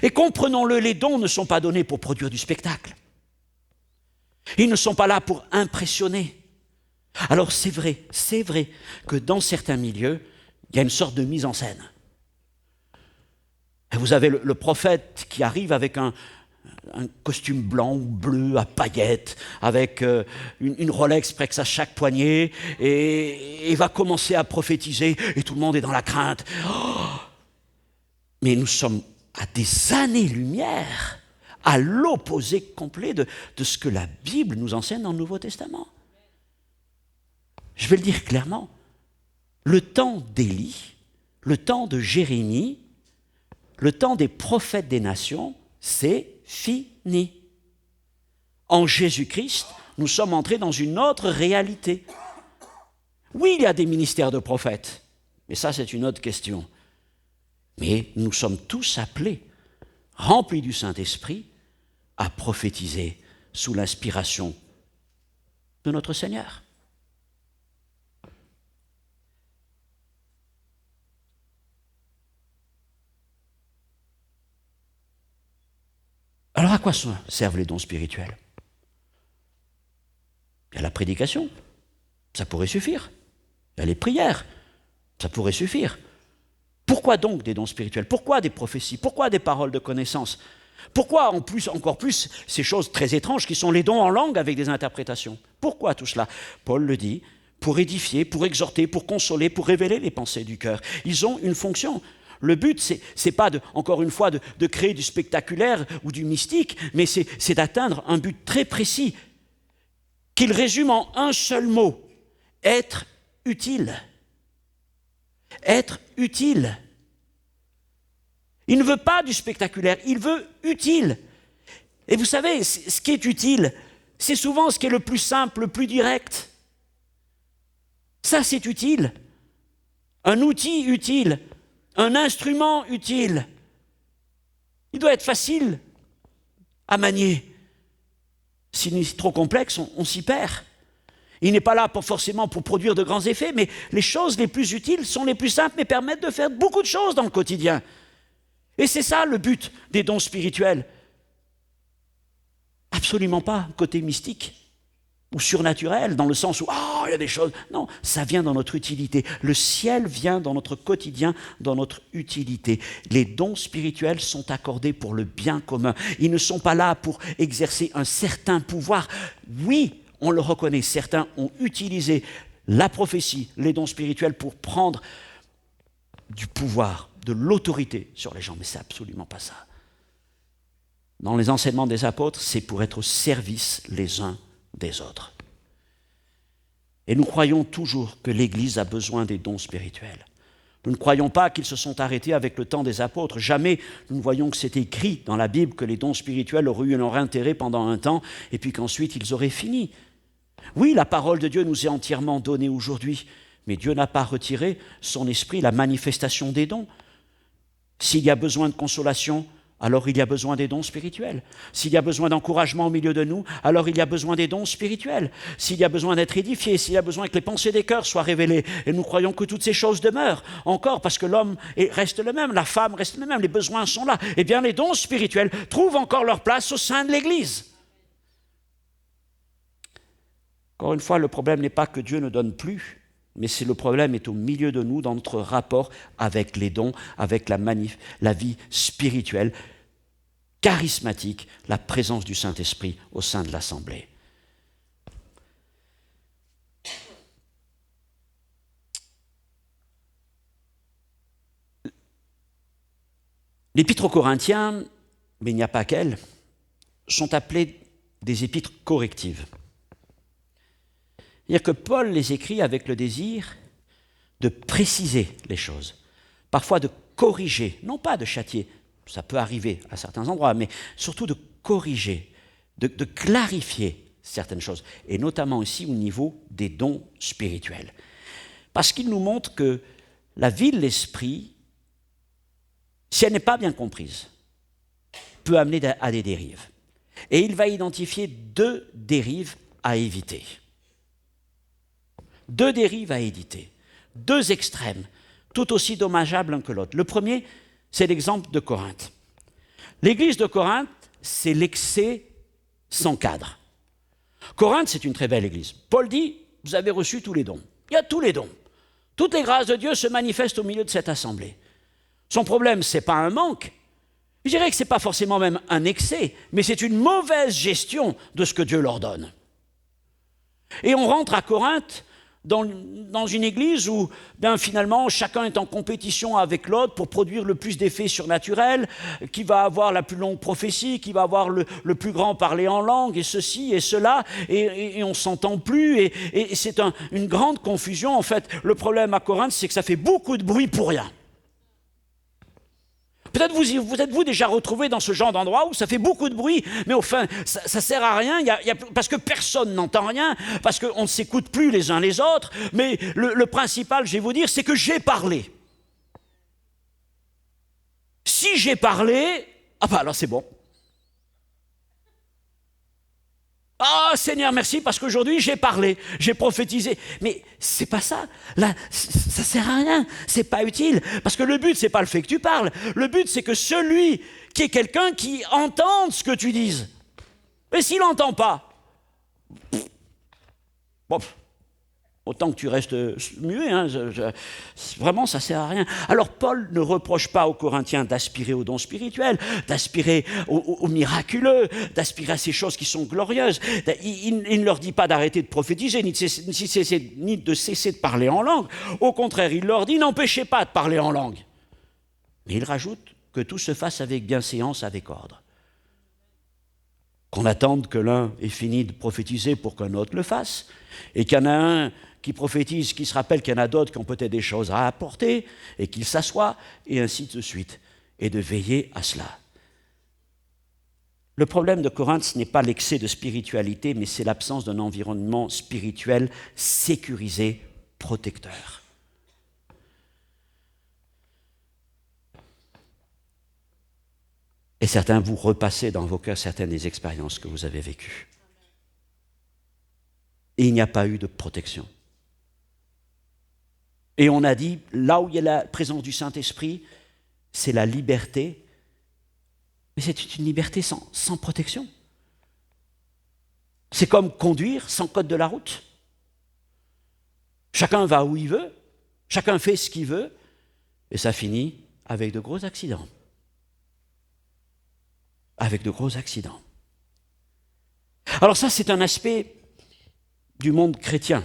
A: Et comprenons-le, les dons ne sont pas donnés pour produire du spectacle. Ils ne sont pas là pour impressionner. Alors c'est vrai que dans certains milieux, il y a une sorte de mise en scène. Et vous avez le prophète qui arrive avec un costume blanc ou bleu à paillettes, avec une Rolex presque à chaque poignet, et va commencer à prophétiser, et tout le monde est dans la crainte. Oh, mais nous sommes à des années-lumière, à l'opposé complet de ce que la Bible nous enseigne dans le Nouveau Testament. Je vais le dire clairement, le temps d'Élie, le temps de Jérémie, le temps des prophètes des nations, c'est fini. En Jésus-Christ, nous sommes entrés dans une autre réalité. Oui, il y a des ministères de prophètes, mais ça c'est une autre question. Mais nous sommes tous appelés, remplis du Saint-Esprit, à prophétiser sous l'inspiration de notre Seigneur. Alors à quoi servent les dons spirituels? Il y a la prédication, ça pourrait suffire. Il y a les prières, ça pourrait suffire. Pourquoi donc des dons spirituels? Pourquoi des prophéties? Pourquoi des paroles de connaissance? Pourquoi encore plus ces choses très étranges qui sont les dons en langue avec des interprétations? Pourquoi tout cela? Paul le dit, pour édifier, pour exhorter, pour consoler, pour révéler les pensées du cœur. Ils ont une fonction. Le but, c'est pas encore une fois de créer du spectaculaire ou du mystique, mais c'est d'atteindre un but très précis, qu'il résume en un seul mot, être utile. Être utile. Il ne veut pas du spectaculaire, il veut utile. Et vous savez, ce qui est utile, c'est souvent ce qui est le plus simple, le plus direct. Ça, c'est utile. Un outil utile. Un instrument utile. Il doit être facile à manier. S'il est trop complexe, on s'y perd. Il n'est pas là forcément pour produire de grands effets, mais les choses les plus utiles sont les plus simples, mais permettent de faire beaucoup de choses dans le quotidien. Et c'est ça le but des dons spirituels. Absolument pas côté mystique ou surnaturel, dans le sens où il y a des choses. Non, ça vient dans notre utilité. Le ciel vient dans notre quotidien, dans notre utilité. Les dons spirituels sont accordés pour le bien commun. Ils ne sont pas là pour exercer un certain pouvoir. Oui, on le reconnaît, certains ont utilisé la prophétie, les dons spirituels pour prendre du pouvoir, de l'autorité sur les gens, mais c'est absolument pas ça. Dans les enseignements des apôtres, c'est pour être au service les uns des autres. Et nous croyons toujours que l'Église a besoin des dons spirituels. Nous ne croyons pas qu'ils se sont arrêtés avec le temps des apôtres. Jamais nous ne voyons que c'est écrit dans la Bible que les dons spirituels auraient eu leur intérêt pendant un temps et puis qu'ensuite ils auraient fini. Oui, la parole de Dieu nous est entièrement donnée aujourd'hui, mais Dieu n'a pas retiré son esprit, la manifestation des dons. S'il y a besoin de consolation, alors il y a besoin des dons spirituels. S'il y a besoin d'encouragement au milieu de nous, alors il y a besoin des dons spirituels. S'il y a besoin d'être édifié, s'il y a besoin que les pensées des cœurs soient révélées, et nous croyons que toutes ces choses demeurent encore, parce que l'homme reste le même, la femme reste le même, les besoins sont là, eh bien les dons spirituels trouvent encore leur place au sein de l'Église. Encore une fois, le problème n'est pas que Dieu ne donne plus, mais le problème est au milieu de nous, dans notre rapport avec les dons, avec la vie spirituelle, charismatique, la présence du Saint-Esprit au sein de l'Assemblée. L'épître aux Corinthiens, mais il n'y a pas qu'elles, sont appelées des épîtres correctives. C'est-à-dire que Paul les écrit avec le désir de préciser les choses, parfois de corriger, non pas de châtier, ça peut arriver à certains endroits, mais surtout de corriger, de clarifier certaines choses, et notamment aussi au niveau des dons spirituels. Parce qu'il nous montre que la vie de l'esprit, si elle n'est pas bien comprise, peut amener à des dérives. Et il va identifier 2 dérives à éviter. 2 dérives à éviter, 2 extrêmes, tout aussi dommageables l'un que l'autre. Le premier, c'est l'exemple de Corinthe. L'église de Corinthe, c'est l'excès sans cadre. Corinthe, c'est une très belle église. Paul dit, vous avez reçu tous les dons. Il y a tous les dons. Toutes les grâces de Dieu se manifestent au milieu de cette assemblée. Son problème, ce n'est pas un manque. Je dirais que ce n'est pas forcément même un excès, mais c'est une mauvaise gestion de ce que Dieu leur donne. Et on rentre à Corinthe dans une église où finalement chacun est en compétition avec l'autre pour produire le plus d'effets surnaturels, qui va avoir la plus longue prophétie, qui va avoir le plus grand parler en langue, et ceci et cela, et on ne s'entend plus, et c'est une grande confusion. En fait, le problème à Corinthe, c'est que ça fait beaucoup de bruit pour rien. Peut-être vous êtes-vous déjà retrouvé dans ce genre d'endroit où ça fait beaucoup de bruit, mais au fin, ça ne sert à rien, parce que personne n'entend rien, parce qu'on ne s'écoute plus les uns les autres, mais le principal, je vais vous dire, c'est que j'ai parlé. Si j'ai parlé, alors c'est bon. Seigneur, merci, parce qu'aujourd'hui j'ai parlé, j'ai prophétisé. Mais c'est pas ça. Là, ça sert à rien. C'est pas utile. Parce que le but, c'est pas le fait que tu parles. Le but, c'est que celui qui est quelqu'un qui entende ce que tu dises. Et s'il n'entend pas, autant que tu restes muet, vraiment ça sert à rien. Alors Paul ne reproche pas aux Corinthiens d'aspirer aux dons spirituels, d'aspirer au miraculeux, d'aspirer à ces choses qui sont glorieuses. Il ne leur dit pas d'arrêter de prophétiser, ni de cesser de parler en langue. Au contraire, il leur dit n'empêchez pas de parler en langue. Mais il rajoute que tout se fasse avec bienséance, avec ordre. Qu'on attende que l'un ait fini de prophétiser pour qu'un autre le fasse, et qu'il y en a un qui prophétise, qui se rappelle qu'il y en a d'autres qui ont peut-être des choses à apporter, et qu'il s'assoit, et ainsi de suite, et de veiller à cela. Le problème de Corinthe, ce n'est pas l'excès de spiritualité, mais c'est l'absence d'un environnement spirituel sécurisé, protecteur. Et certains, vous repassez dans vos cœurs certaines des expériences que vous avez vécues. Et il n'y a pas eu de protection. Et on a dit, là où il y a la présence du Saint-Esprit, c'est la liberté. Mais c'est une liberté sans protection. C'est comme conduire sans code de la route. Chacun va où il veut, chacun fait ce qu'il veut, et ça finit avec de gros accidents. Avec de gros accidents. Alors ça, c'est un aspect du monde chrétien.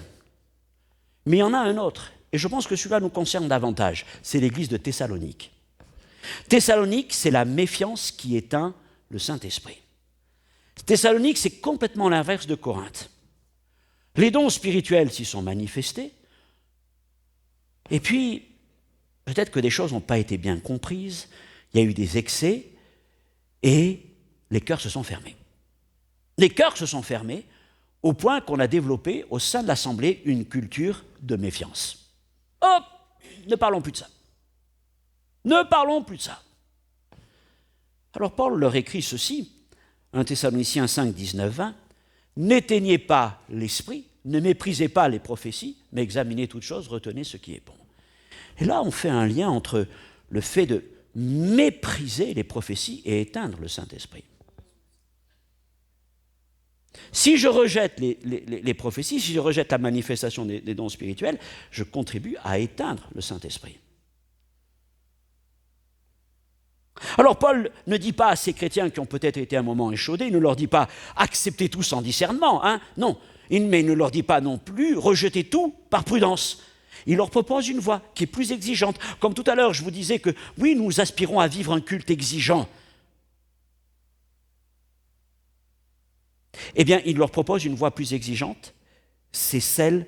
A: Mais il y en a un autre, et je pense que celui-là nous concerne davantage, c'est l'église de Thessalonique. Thessalonique, c'est la méfiance qui éteint le Saint-Esprit. Thessalonique, c'est complètement l'inverse de Corinthe. Les dons spirituels s'y sont manifestés, et puis, peut-être que des choses n'ont pas été bien comprises, il y a eu des excès, et les cœurs se sont fermés. Les cœurs se sont fermés au point qu'on a développé au sein de l'Assemblée une culture de méfiance. Hop, ne parlons plus de ça. Ne parlons plus de ça. Alors Paul leur écrit ceci, 1 Thessaloniciens 5, 19, 20, « N'éteignez pas l'esprit, ne méprisez pas les prophéties, mais examinez toutes choses, retenez ce qui est bon. » Et là, on fait un lien entre le fait de mépriser les prophéties et éteindre le Saint-Esprit. Si je rejette les prophéties, si je rejette la manifestation des dons spirituels, je contribue à éteindre le Saint-Esprit. Alors Paul ne dit pas à ces chrétiens qui ont peut-être été un moment échaudés, il ne leur dit pas « acceptez tout sans discernement », non, mais il ne leur dit pas non plus « rejetez tout par prudence ». Il leur propose une voie qui est plus exigeante. Comme tout à l'heure, je vous disais que oui, nous aspirons à vivre un culte exigeant. Eh bien, il leur propose une voie plus exigeante, c'est celle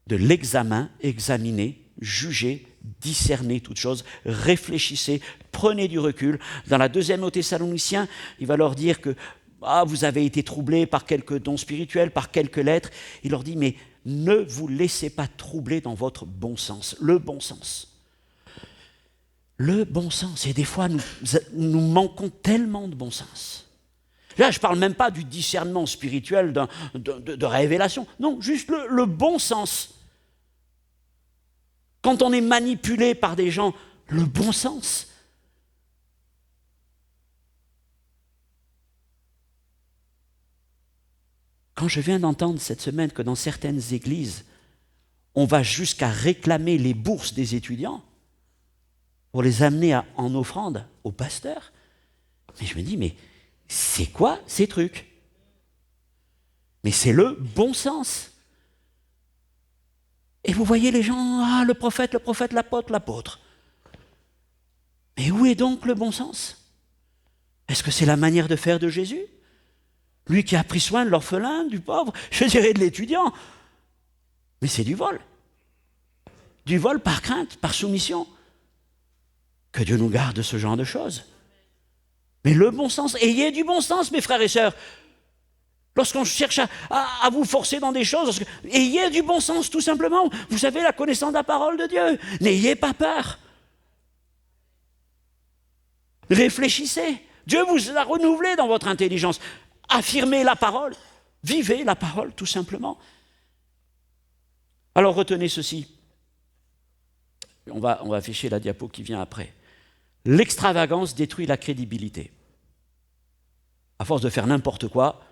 A: de l'examen, examiner, juger, discerner toutes choses, réfléchissez, prenez du recul. Dans la deuxième aux Thessaloniciens, il va leur dire que vous avez été troublés par quelques dons spirituels, par quelques lettres. Il leur dit, mais ne vous laissez pas troubler dans votre bon sens. Le bon sens. Le bon sens. Et des fois, nous manquons tellement de bon sens. Là, je ne parle même pas du discernement spirituel de révélation. Non, juste le bon sens. Quand on est manipulé par des gens, le bon sens. Quand je viens d'entendre cette semaine que dans certaines églises, on va jusqu'à réclamer les bourses des étudiants pour les amener en offrande au pasteur, mais je me dis, mais c'est quoi ces trucs? Mais c'est le bon sens. Et vous voyez les gens, le prophète, l'apôtre. Mais où est donc le bon sens? Est-ce que c'est la manière de faire de Jésus? Lui qui a pris soin de l'orphelin, du pauvre, je dirais de l'étudiant. Mais c'est du vol. Du vol par crainte, par soumission. Que Dieu nous garde de ce genre de choses. Mais le bon sens, ayez du bon sens, mes frères et sœurs. Lorsqu'on cherche à vous forcer dans des choses, ayez du bon sens, tout simplement. Vous avez la connaissance de la parole de Dieu. N'ayez pas peur. Réfléchissez. Dieu vous a renouvelé dans votre intelligence. Affirmez la parole, vivez la parole, tout simplement. Alors retenez ceci. On va afficher la diapo qui vient après. L'extravagance détruit la crédibilité. À force de faire n'importe quoi,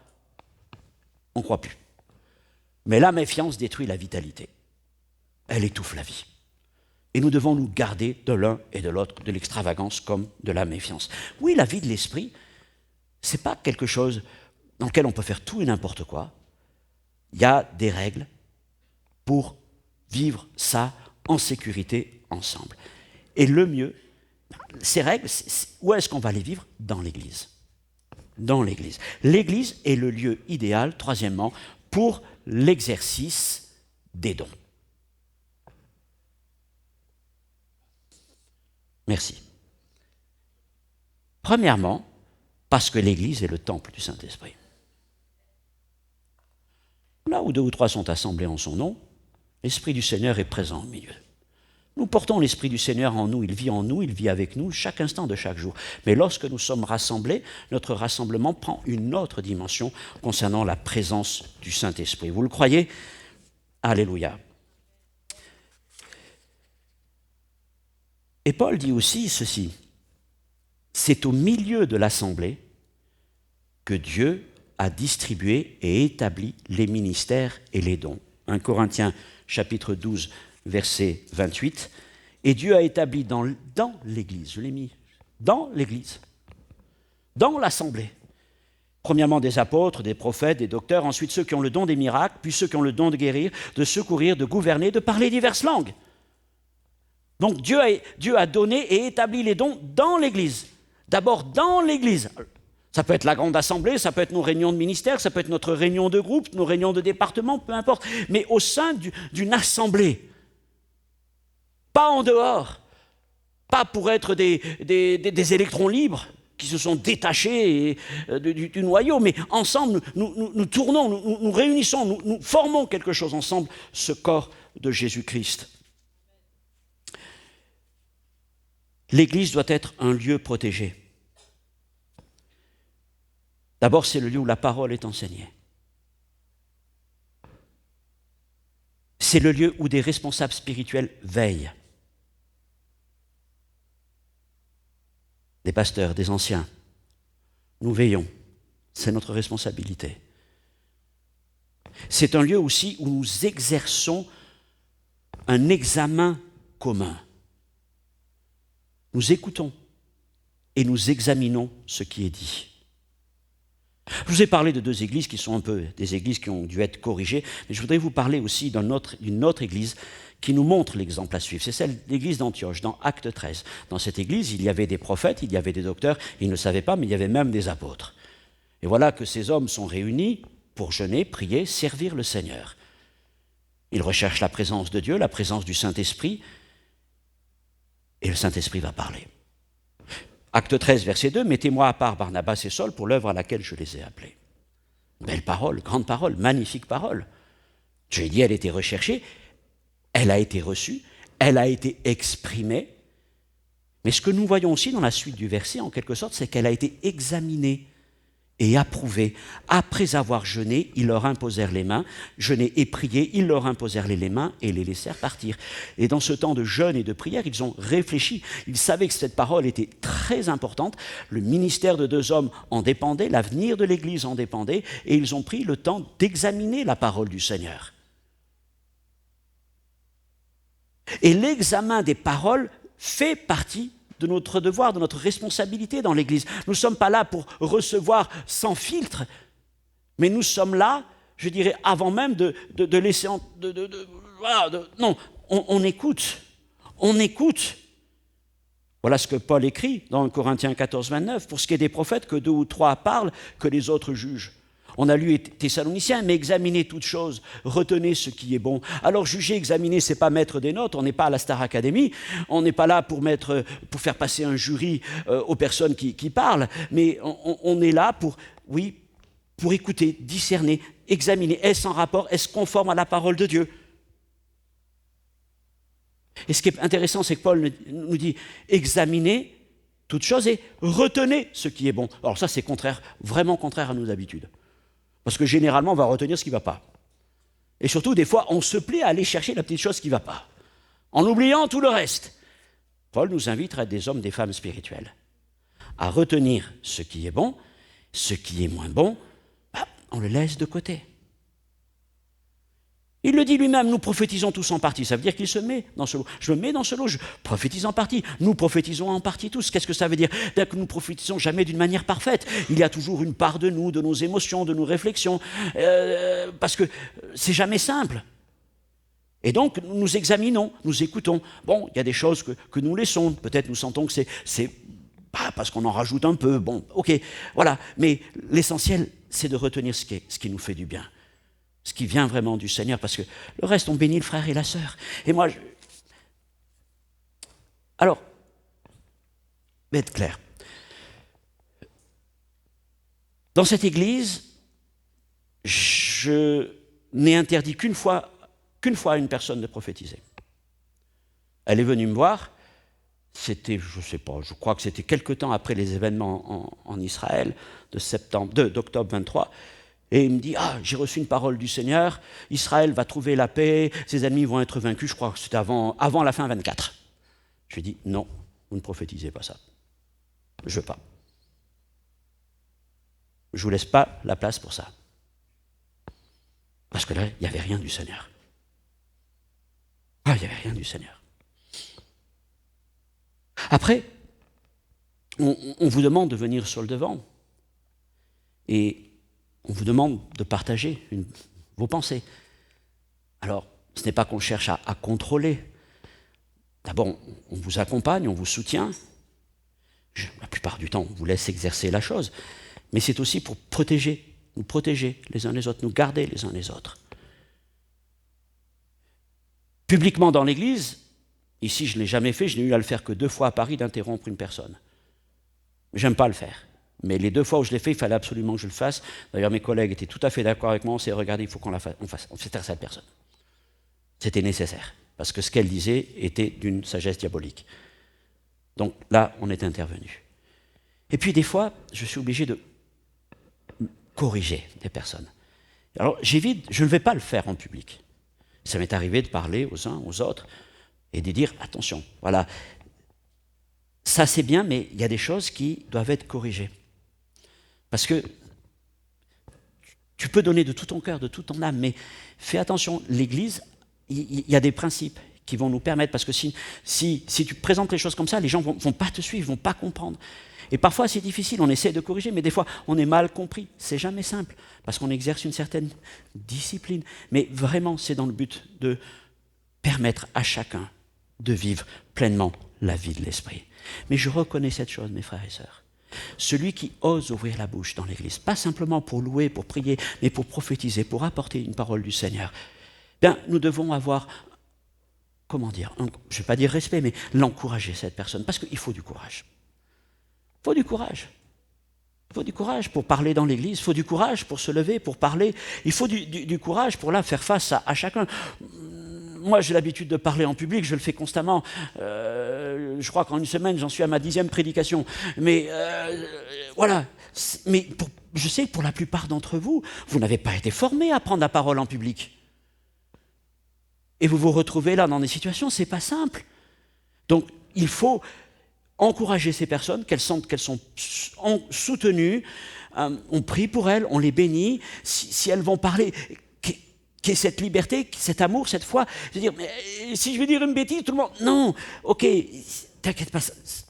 A: on ne croit plus. Mais la méfiance détruit la vitalité. Elle étouffe la vie. Et nous devons nous garder de l'un et de l'autre, de l'extravagance comme de la méfiance. Oui, la vie de l'esprit, ce n'est pas quelque chose dans lequel on peut faire tout et n'importe quoi. Il y a des règles pour vivre ça en sécurité ensemble. Et le mieux, ces règles, où est-ce qu'on va les vivre? Dans l'Église. Dans l'Église. L'Église est le lieu idéal, troisièmement, pour l'exercice des dons. Merci. Premièrement, parce que l'Église est le temple du Saint-Esprit. Là où 2 ou 3 sont assemblés en son nom, l'Esprit du Seigneur est présent au milieu. Nous portons l'Esprit du Seigneur en nous, il vit avec nous chaque instant de chaque jour. Mais lorsque nous sommes rassemblés, notre rassemblement prend une autre dimension concernant la présence du Saint-Esprit. Vous le croyez? Alléluia. Et Paul dit aussi ceci, c'est au milieu de l'assemblée que Dieu a distribué et établi les ministères et les dons. 1 Corinthiens chapitre 12, verset 28. Et Dieu a établi dans l'Église, je l'ai mis, dans l'Église, dans l'assemblée, premièrement des apôtres, des prophètes, des docteurs, ensuite ceux qui ont le don des miracles, puis ceux qui ont le don de guérir, de secourir, de gouverner, de parler diverses langues. Donc Dieu a donné et établi les dons dans l'Église. D'abord dans l'Église. Ça peut être la grande assemblée, ça peut être nos réunions de ministère, ça peut être notre réunion de groupe, nos réunions de département, peu importe. Mais au sein d'une assemblée. Pas en dehors. Pas pour être des électrons libres qui se sont détachés du noyau, mais ensemble, nous tournons, nous réunissons, nous formons quelque chose ensemble, ce corps de Jésus-Christ. L'Église doit être un lieu protégé. D'abord, c'est le lieu où la parole est enseignée. C'est le lieu où des responsables spirituels veillent. Des pasteurs, des anciens. Nous veillons. C'est notre responsabilité. C'est un lieu aussi où nous exerçons un examen commun. Nous écoutons et nous examinons ce qui est dit. Je vous ai parlé de deux églises qui sont un peu des églises qui ont dû être corrigées, mais je voudrais vous parler aussi d'une autre église qui nous montre l'exemple à suivre. C'est celle de l'église d'Antioche, dans Acte 13. Dans cette église, il y avait des prophètes, il y avait des docteurs, ils ne savaient pas, mais il y avait même des apôtres. Et voilà que ces hommes sont réunis pour jeûner, prier, servir le Seigneur. Ils recherchent la présence de Dieu, la présence du Saint-Esprit, et le Saint-Esprit va parler. Acte 13, verset 2, « Mettez-moi à part Barnabas et Saul pour l'œuvre à laquelle je les ai appelés. » Belle parole, grande parole, magnifique parole. J'ai dit, elle était recherchée, elle a été reçue, elle a été exprimée. Mais ce que nous voyons aussi dans la suite du verset, en quelque sorte, c'est qu'elle a été examinée et approuvée. Après avoir jeûné, ils leur imposèrent les mains, jeûné et prié, ils leur imposèrent les mains et les laissèrent partir. Et dans ce temps de jeûne et de prière, ils ont réfléchi. Ils savaient que cette parole était très importante. Le ministère de deux hommes en dépendait, l'avenir de l'Église en dépendait, et ils ont pris le temps d'examiner la parole du Seigneur. Et l'examen des paroles fait partie de notre devoir, de notre responsabilité dans l'Église. Nous ne sommes pas là pour recevoir sans filtre, mais nous sommes là, je dirais, avant même de laisser... non, on écoute. On écoute. Voilà ce que Paul écrit dans 1 Corinthiens 14, 29. Pour ce qui est des prophètes, que 2 ou 3 parlent, que les autres jugent. On a lu Thessaloniciens, mais examinez toutes choses, retenez ce qui est bon. Alors juger, examiner, c'est pas mettre des notes, on n'est pas à la Star Academy, on n'est pas là pour faire passer un jury aux personnes qui parlent, mais on est là pour écouter, discerner, examiner. Est-ce en rapport, est-ce conforme à la parole de Dieu? Et ce qui est intéressant, c'est que Paul nous dit examinez toutes choses et retenez ce qui est bon. Alors ça, c'est contraire, vraiment contraire à nos habitudes. Parce que généralement, on va retenir ce qui ne va pas. Et surtout, des fois, on se plaît à aller chercher la petite chose qui ne va pas, en oubliant tout le reste. Paul nous invite à être des hommes, des femmes spirituels, à retenir ce qui est bon, ce qui est moins bon, on le laisse de côté. Il le dit lui-même, nous prophétisons tous en partie. Ça veut dire qu'il se met dans ce lot. Je me mets dans ce lot, je prophétise en partie. Nous prophétisons en partie tous. Qu'est-ce que ça veut dire? Bien que nous ne prophétisons jamais d'une manière parfaite. Il y a toujours une part de nous, de nos émotions, de nos réflexions, parce que c'est jamais simple. Et donc, nous examinons, nous écoutons. Bon, il y a des choses que nous laissons. Peut-être nous sentons que c'est pas parce qu'on en rajoute un peu. Bon, ok, voilà. Mais l'essentiel, c'est de retenir ce qui nous fait du bien. Ce qui vient vraiment du Seigneur, parce que le reste, on bénit le frère et la sœur. Et moi, alors, je vais être clair. Dans cette église, je n'ai interdit qu'une fois à une personne de prophétiser. Elle est venue me voir, c'était, je ne sais pas, je crois que c'était quelque temps après les événements en Israël d'octobre 23, et il me dit, j'ai reçu une parole du Seigneur, Israël va trouver la paix, ses ennemis vont être vaincus, je crois que c'était avant la fin 24. Je lui ai dit, non, vous ne prophétisez pas ça. Je ne veux pas. Je ne vous laisse pas la place pour ça. Parce que là, il n'y avait rien du Seigneur. Il n'y avait rien du Seigneur. Après, on vous demande de venir sur le devant et on vous demande de partager vos pensées. Alors, ce n'est pas qu'on cherche à contrôler. D'abord, on vous accompagne, on vous soutient. La plupart du temps, on vous laisse exercer la chose. Mais c'est aussi pour nous protéger les uns les autres, nous garder les uns les autres. Publiquement dans l'Église, ici je ne l'ai jamais fait, je n'ai eu à le faire que 2 fois à Paris d'interrompre une personne. J'aime pas le faire. Mais les 2 fois où je l'ai fait, il fallait absolument que je le fasse. D'ailleurs, mes collègues étaient tout à fait d'accord avec moi. On s'est regardé, il faut qu'on fait taire cette personne. C'était nécessaire, parce que ce qu'elle disait était d'une sagesse diabolique. Donc là, on est intervenu. Et puis des fois, je suis obligé de corriger des personnes. Alors j'évite, je ne vais pas le faire en public. Ça m'est arrivé de parler aux uns, aux autres, et de dire, attention, voilà, ça c'est bien, mais il y a des choses qui doivent être corrigées. Parce que tu peux donner de tout ton cœur, de toute ton âme, mais fais attention, l'Église, il y a des principes qui vont nous permettre, parce que si tu présentes les choses comme ça, les gens ne vont pas te suivre, ne vont pas comprendre. Et parfois c'est difficile, on essaie de corriger, mais des fois on est mal compris. C'est jamais simple, parce qu'on exerce une certaine discipline. Mais vraiment, c'est dans le but de permettre à chacun de vivre pleinement la vie de l'Esprit. Mais je reconnais cette chose, mes frères et sœurs. Celui qui ose ouvrir la bouche dans l'Église, pas simplement pour louer, pour prier, mais pour prophétiser, pour apporter une parole du Seigneur, bien, nous devons avoir, je ne vais pas dire respect, mais l'encourager, cette personne, parce qu'il faut du courage. Il faut du courage. Il faut du courage pour parler dans l'Église, il faut du courage pour se lever, pour parler. Il faut du courage pour faire face à chacun. Moi, j'ai l'habitude de parler en public, je le fais constamment. Je crois qu'en une semaine, j'en suis à ma 10e prédication. Mais voilà. Mais je sais que pour la plupart d'entre vous, vous n'avez pas été formés à prendre la parole en public. Et vous vous retrouvez là dans des situations, c'est pas simple. Donc, il faut encourager ces personnes, qu'elles sentent qu'elles sont soutenues. On prie pour elles, on les bénit. Si elles vont parler, qu'il y ait cette liberté, cet amour, cette foi. Je veux dire, mais si je vais dire une bêtise, tout le monde... Non, ok, t'inquiète pas,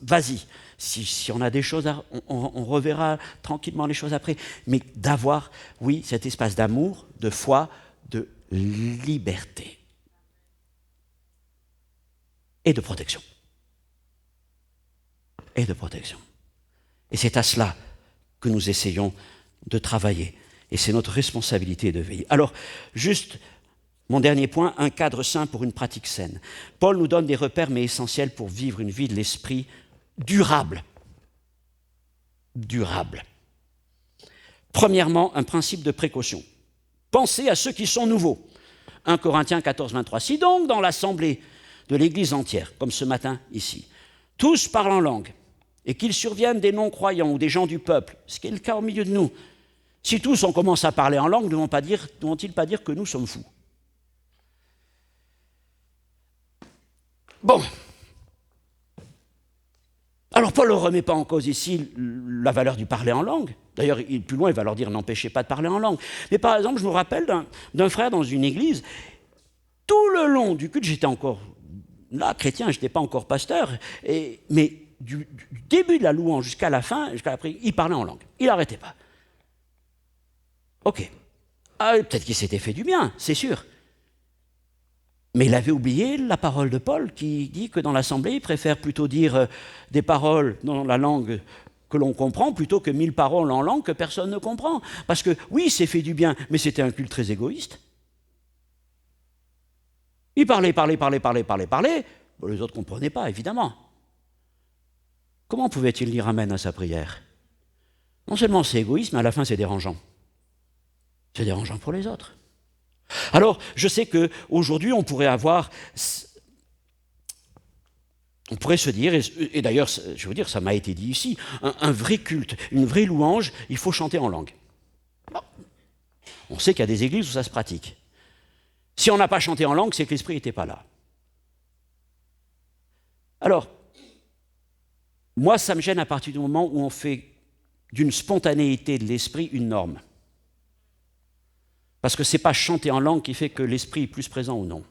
A: vas-y. Si on a des choses, on reverra tranquillement les choses après. Mais d'avoir, oui, cet espace d'amour, de foi, de liberté. Et de protection. Et de protection. Et c'est à cela que nous essayons de travailler. Et c'est notre responsabilité de veiller. Alors, juste mon dernier point, un cadre sain pour une pratique saine. Paul nous donne des repères, mais essentiels pour vivre une vie de l'esprit durable. Durable. Premièrement, un principe de précaution. Pensez à ceux qui sont nouveaux. 1 Corinthiens 14, 23. Si donc, dans l'assemblée de l'Église entière, comme ce matin ici, tous parlent en langue, et qu'il survienne des non-croyants ou des gens du peuple, ce qui est le cas au milieu de nous, si tous on commence à parler en langue, ne vont-ils pas dire que nous sommes fous? Bon. Alors Paul ne remet pas en cause ici la valeur du parler en langue. D'ailleurs, plus loin, il va leur dire n'empêchez pas de parler en langue. Mais par exemple, je me rappelle d'un frère dans une église, tout le long du culte, j'étais encore là, chrétien, je n'étais pas encore pasteur, mais du début de la louange jusqu'à la fin, jusqu'à la prière, il parlait en langue. Il n'arrêtait pas. Ok. Peut-être qu'il s'était fait du bien, c'est sûr. Mais il avait oublié la parole de Paul qui dit que dans l'assemblée, il préfère plutôt dire des paroles dans la langue que l'on comprend plutôt que 1000 paroles en langue que personne ne comprend. Parce que oui, c'est fait du bien, mais c'était un culte très égoïste. Il parlait. Bon, les autres ne comprenaient pas, évidemment. Comment pouvait-il dire amen à sa prière? Non seulement c'est égoïste, mais à la fin c'est dérangeant. C'est dérangeant pour les autres. Alors, je sais qu'aujourd'hui, on pourrait avoir On pourrait se dire, et d'ailleurs, je veux dire, ça m'a été dit ici, un vrai culte, une vraie louange, il faut chanter en langue. Bon. On sait qu'il y a des églises où ça se pratique. Si on n'a pas chanté en langue, c'est que l'Esprit n'était pas là. Alors, moi, ça me gêne à partir du moment où on fait d'une spontanéité de l'Esprit une norme. Parce que ce n'est pas chanter en langue qui fait que l'Esprit est plus présent ou non.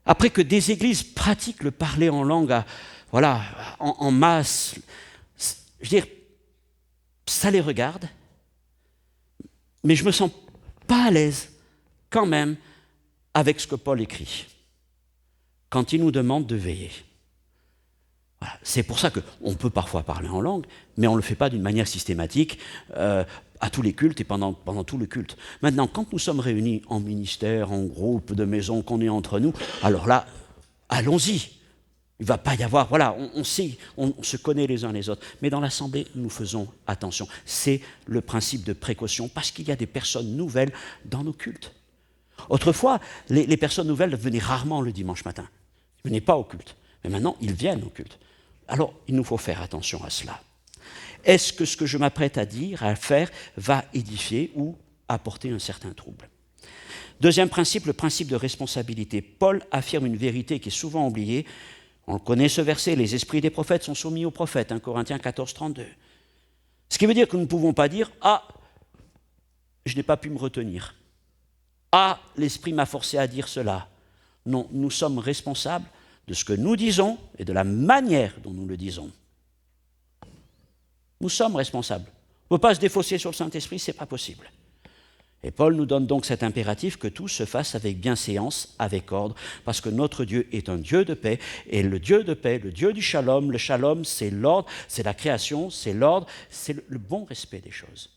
A: Après que des églises pratiquent le parler en langue, en masse, je veux dire, ça les regarde, mais je ne me sens pas à l'aise quand même avec ce que Paul écrit, quand il nous demande de veiller. Voilà. C'est pour ça qu'on peut parfois parler en langue, mais on ne le fait pas d'une manière systématique à tous les cultes et pendant tout le culte. Maintenant, quand nous sommes réunis en ministère, en groupe de maison, qu'on est entre nous, alors là, allons-y. Il ne va pas y avoir, on sait, on se connaît les uns les autres. Mais dans l'assemblée, nous faisons attention. C'est le principe de précaution, parce qu'il y a des personnes nouvelles dans nos cultes. Autrefois, les personnes nouvelles venaient rarement le dimanche matin. Ils ne venaient pas au culte. Mais maintenant, ils viennent au culte. Alors, il nous faut faire attention à cela. Est-ce que ce que je m'apprête à dire, à faire, va édifier ou apporter un certain trouble? Deuxième principe, le principe de responsabilité. Paul affirme une vérité qui est souvent oubliée. On connaît ce verset, les esprits des prophètes sont soumis aux prophètes, 1 Corinthiens 14, 32. Ce qui veut dire que nous ne pouvons pas dire « Ah, je n'ai pas pu me retenir. Ah, l'Esprit m'a forcé à dire cela. » Non, nous sommes responsables de ce que nous disons et de la manière dont nous le disons. Nous sommes responsables. On ne peut pas se défausser sur le Saint-Esprit, ce n'est pas possible. Et Paul nous donne donc cet impératif que tout se fasse avec bienséance, avec ordre, parce que notre Dieu est un Dieu de paix, et le Dieu de paix, le Dieu du shalom, le shalom, c'est l'ordre, c'est la création, c'est l'ordre, c'est le bon respect des choses.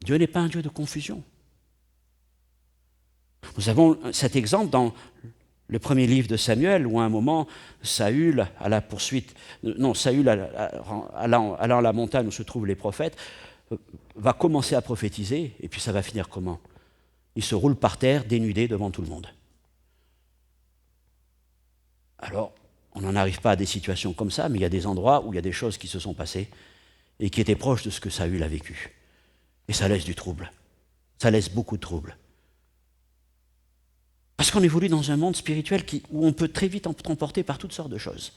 A: Dieu n'est pas un Dieu de confusion. Nous avons cet exemple dans le premier livre de Samuel, où à un moment, Saül, à la poursuite, Saül allant à la montagne où se trouvent les prophètes, va commencer à prophétiser, et puis ça va finir comment? Il se roule par terre, dénudé devant tout le monde. Alors, on n'en arrive pas à des situations comme ça, mais il y a des endroits où il y a des choses qui se sont passées et qui étaient proches de ce que Saül a vécu. Et ça laisse du trouble. Ça laisse beaucoup de trouble. Parce qu'on évolue dans un monde spirituel où on peut très vite être emporté par toutes sortes de choses.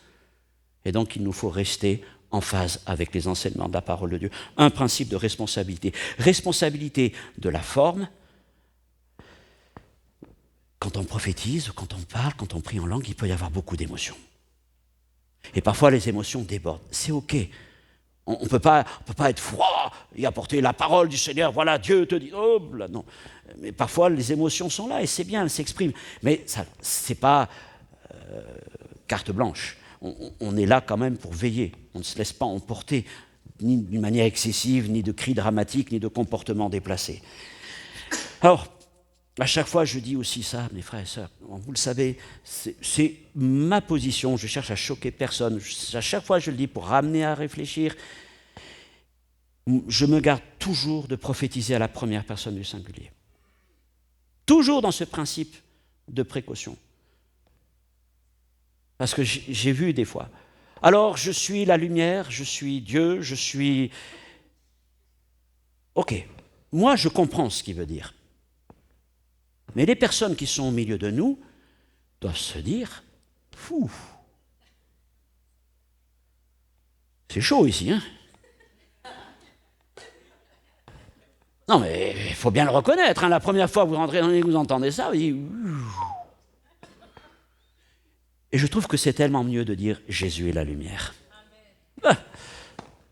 A: Et donc, il nous faut rester en phase avec les enseignements de la parole de Dieu. Un principe de responsabilité. Responsabilité de la forme. Quand on prophétise, quand on parle, quand on prie en langue, il peut y avoir beaucoup d'émotions. Et parfois, les émotions débordent. C'est OK. On ne peut pas être froid et apporter la parole du Seigneur. Voilà, Dieu te dit, oh là, non. Mais parfois, les émotions sont là et c'est bien, elles s'expriment. Mais ce n'est pas carte blanche. On est là quand même pour veiller. On ne se laisse pas emporter ni d'une manière excessive, ni de cris dramatiques, ni de comportements déplacés. Alors, à chaque fois, je dis aussi ça, mes frères et sœurs. Vous le savez, c'est ma position. Je cherche à choquer personne. À chaque fois, je le dis pour ramener à réfléchir. Je me garde toujours de prophétiser à la première personne du singulier. Toujours dans ce principe de précaution. Parce que j'ai vu des fois. Alors, je suis la lumière, je suis Dieu, je suis... Ok, moi je comprends ce qu'il veut dire. Mais les personnes qui sont au milieu de nous doivent se dire, fou, c'est chaud ici, hein? Non, mais il faut bien le reconnaître, hein, la première fois que vous rentrez dans l'église, vous entendez ça, vous dites... Et je trouve que c'est tellement mieux de dire « Jésus est la lumière ».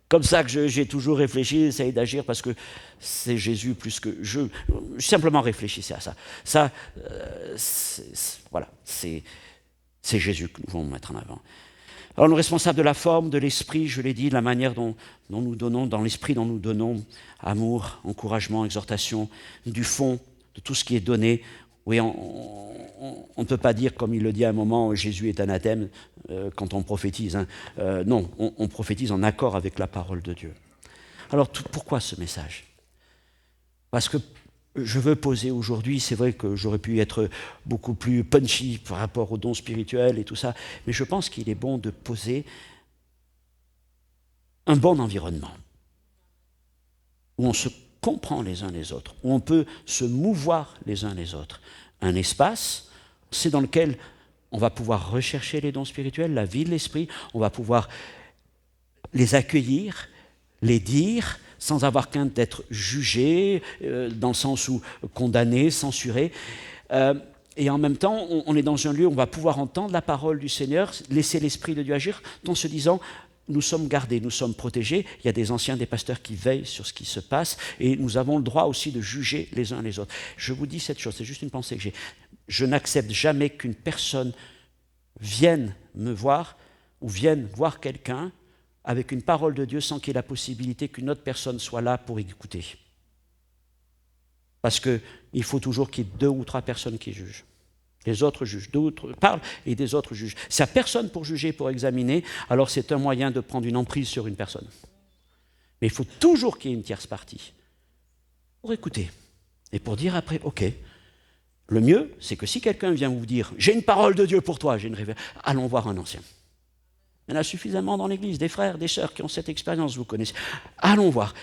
A: Comme ça que j'ai toujours réfléchi, essayé d'agir parce que c'est Jésus plus que je. Simplement réfléchissez à ça. Ça, voilà, c'est Jésus que nous voulons mettre en avant. Alors, nous responsables de la forme, de l'esprit, je l'ai dit, de la manière dont nous donnons, dans l'esprit dont nous donnons amour, encouragement, exhortation, du fond, de tout ce qui est donné. Oui, on ne peut pas dire, comme il le dit à un moment, Jésus est anathème quand on prophétise. Hein. Non, on prophétise en accord avec la parole de Dieu. Alors, pourquoi ce message? Parce que je veux poser aujourd'hui, c'est vrai que j'aurais pu être beaucoup plus punchy par rapport aux dons spirituels et tout ça, mais je pense qu'il est bon de poser un bon environnement où on se comprend les uns les autres, où on peut se mouvoir les uns les autres. Un espace, c'est dans lequel on va pouvoir rechercher les dons spirituels, la vie de l'esprit, on va pouvoir les accueillir, les dire, sans avoir crainte d'être jugé, dans le sens où condamné, censuré. Et en même temps, on est dans un lieu où on va pouvoir entendre la parole du Seigneur, laisser l'Esprit de Dieu agir, en se disant, nous sommes gardés, nous sommes protégés. Il y a des anciens, des pasteurs qui veillent sur ce qui se passe, et nous avons le droit aussi de juger les uns les autres. Je vous dis cette chose, c'est juste une pensée que j'ai. Je n'accepte jamais qu'une personne vienne me voir, ou vienne voir quelqu'un, avec une parole de Dieu sans qu'il y ait la possibilité qu'une autre personne soit là pour écouter. Parce qu'il faut toujours qu'il y ait 2 ou 3 personnes qui jugent. Les autres jugent, d'autres parlent et des autres jugent. S'il n'y a personne pour juger, pour examiner, alors c'est un moyen de prendre une emprise sur une personne. Mais il faut toujours qu'il y ait une tierce partie pour écouter et pour dire après, ok, le mieux, c'est que si quelqu'un vient vous dire « j'ai une parole de Dieu pour toi, j'ai une révélation », allons voir un ancien. Il y en a suffisamment dans l'Église, des frères, des sœurs qui ont cette expérience, vous connaissez. Allons voir,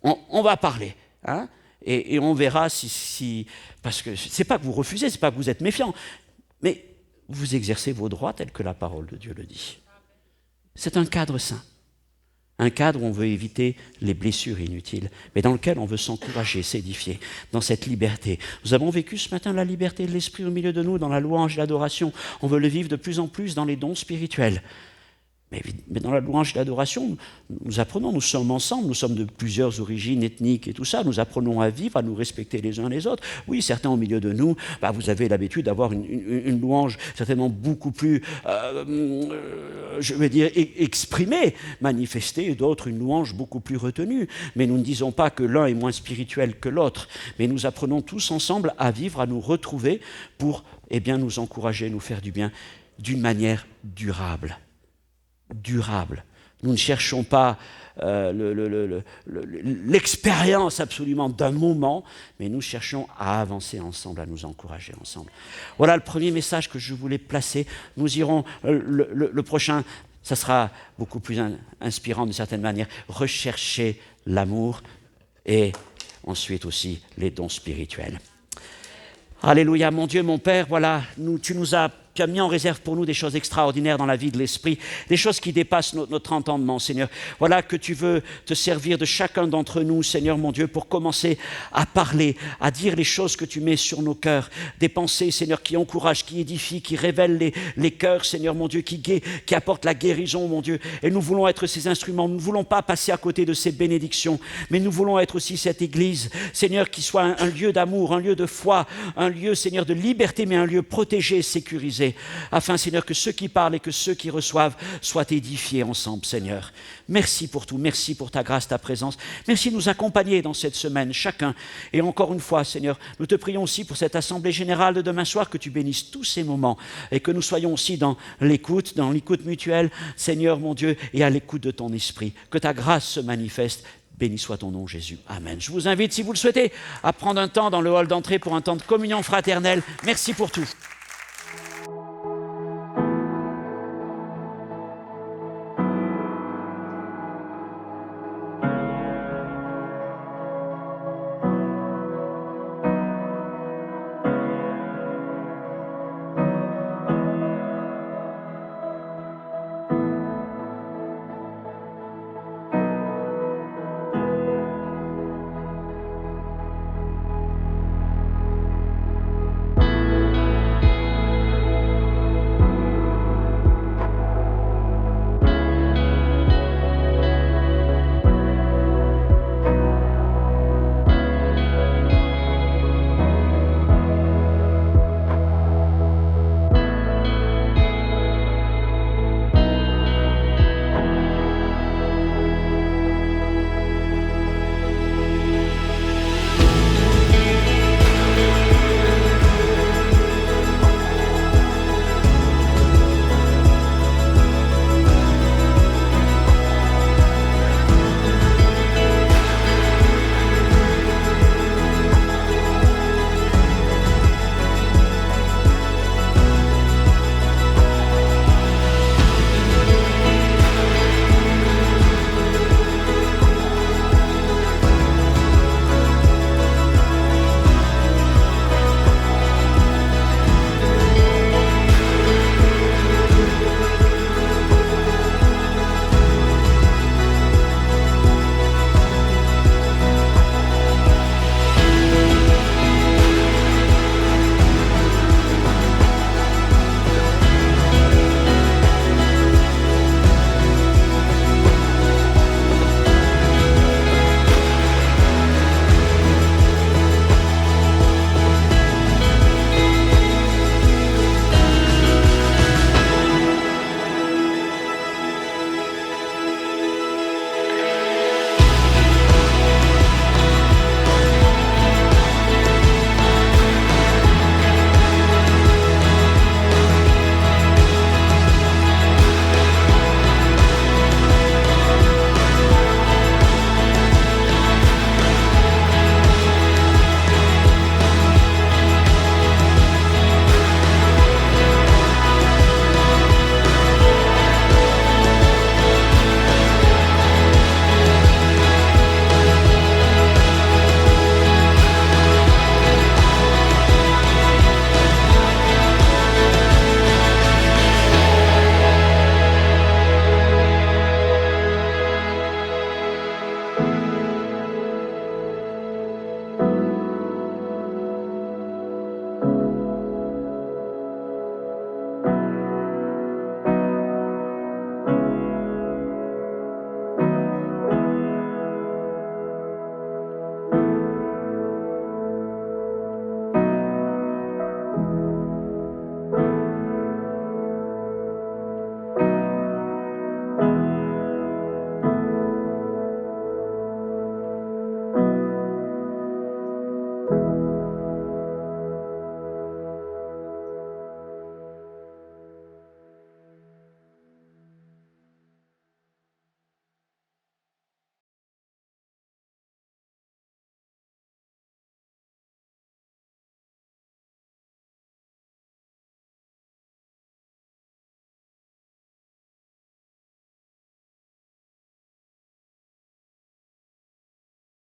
A: on va parler, hein, et on verra si... Parce que ce n'est pas que vous refusez, ce n'est pas que vous êtes méfiant, mais vous exercez vos droits tels que la parole de Dieu le dit. C'est un cadre sain, un cadre où on veut éviter les blessures inutiles, mais dans lequel on veut s'encourager, s'édifier, dans cette liberté. Nous avons vécu ce matin la liberté de l'Esprit au milieu de nous, dans la louange et l'adoration. On veut le vivre de plus en plus dans les dons spirituels. Mais dans la louange et l'adoration, nous apprenons, nous sommes ensemble, nous sommes de plusieurs origines ethniques et tout ça, nous apprenons à vivre, à nous respecter les uns les autres. Oui, certains au milieu de nous, vous avez l'habitude d'avoir une louange certainement beaucoup plus, je vais dire, exprimée, manifestée, et d'autres une louange beaucoup plus retenue. Mais nous ne disons pas que l'un est moins spirituel que l'autre, mais nous apprenons tous ensemble à vivre, à nous retrouver pour nous encourager, nous faire du bien d'une manière durable. Nous ne cherchons pas l'expérience absolument d'un moment, mais nous cherchons à avancer ensemble, à nous encourager ensemble. Voilà le premier message que je voulais placer. Nous irons, le prochain, ça sera beaucoup plus inspirant d'une certaine manière. Rechercher l'amour et ensuite aussi les dons spirituels. Alléluia, mon Dieu, mon Père, voilà, tu as mis en réserve pour nous des choses extraordinaires dans la vie de l'Esprit, des choses qui dépassent notre entendement, Seigneur. Voilà que tu veux te servir de chacun d'entre nous, Seigneur mon Dieu, pour commencer à parler, à dire les choses que tu mets sur nos cœurs, des pensées, Seigneur, qui encouragent, qui édifient, qui révèlent les cœurs, Seigneur mon Dieu, qui apportent la guérison, mon Dieu. Et nous voulons être ces instruments, nous ne voulons pas passer à côté de ces bénédictions, mais nous voulons être aussi cette Église, Seigneur, qui soit un lieu d'amour, un lieu de foi, un lieu, Seigneur, de liberté, mais un lieu protégé, sécurisé, afin, Seigneur, que ceux qui parlent et que ceux qui reçoivent soient édifiés ensemble, Seigneur. Merci pour tout, merci pour ta grâce, ta présence. Merci de nous accompagner dans cette semaine, chacun. Et encore une fois, Seigneur, nous te prions aussi pour cette assemblée générale de demain soir, que tu bénisses tous ces moments et que nous soyons aussi dans l'écoute mutuelle, Seigneur mon Dieu, et à l'écoute de ton esprit. Que ta grâce se manifeste. Béni soit ton nom, Jésus. Amen. Je vous invite, si vous le souhaitez, à prendre un temps dans le hall d'entrée pour un temps de communion fraternelle. Merci pour tout.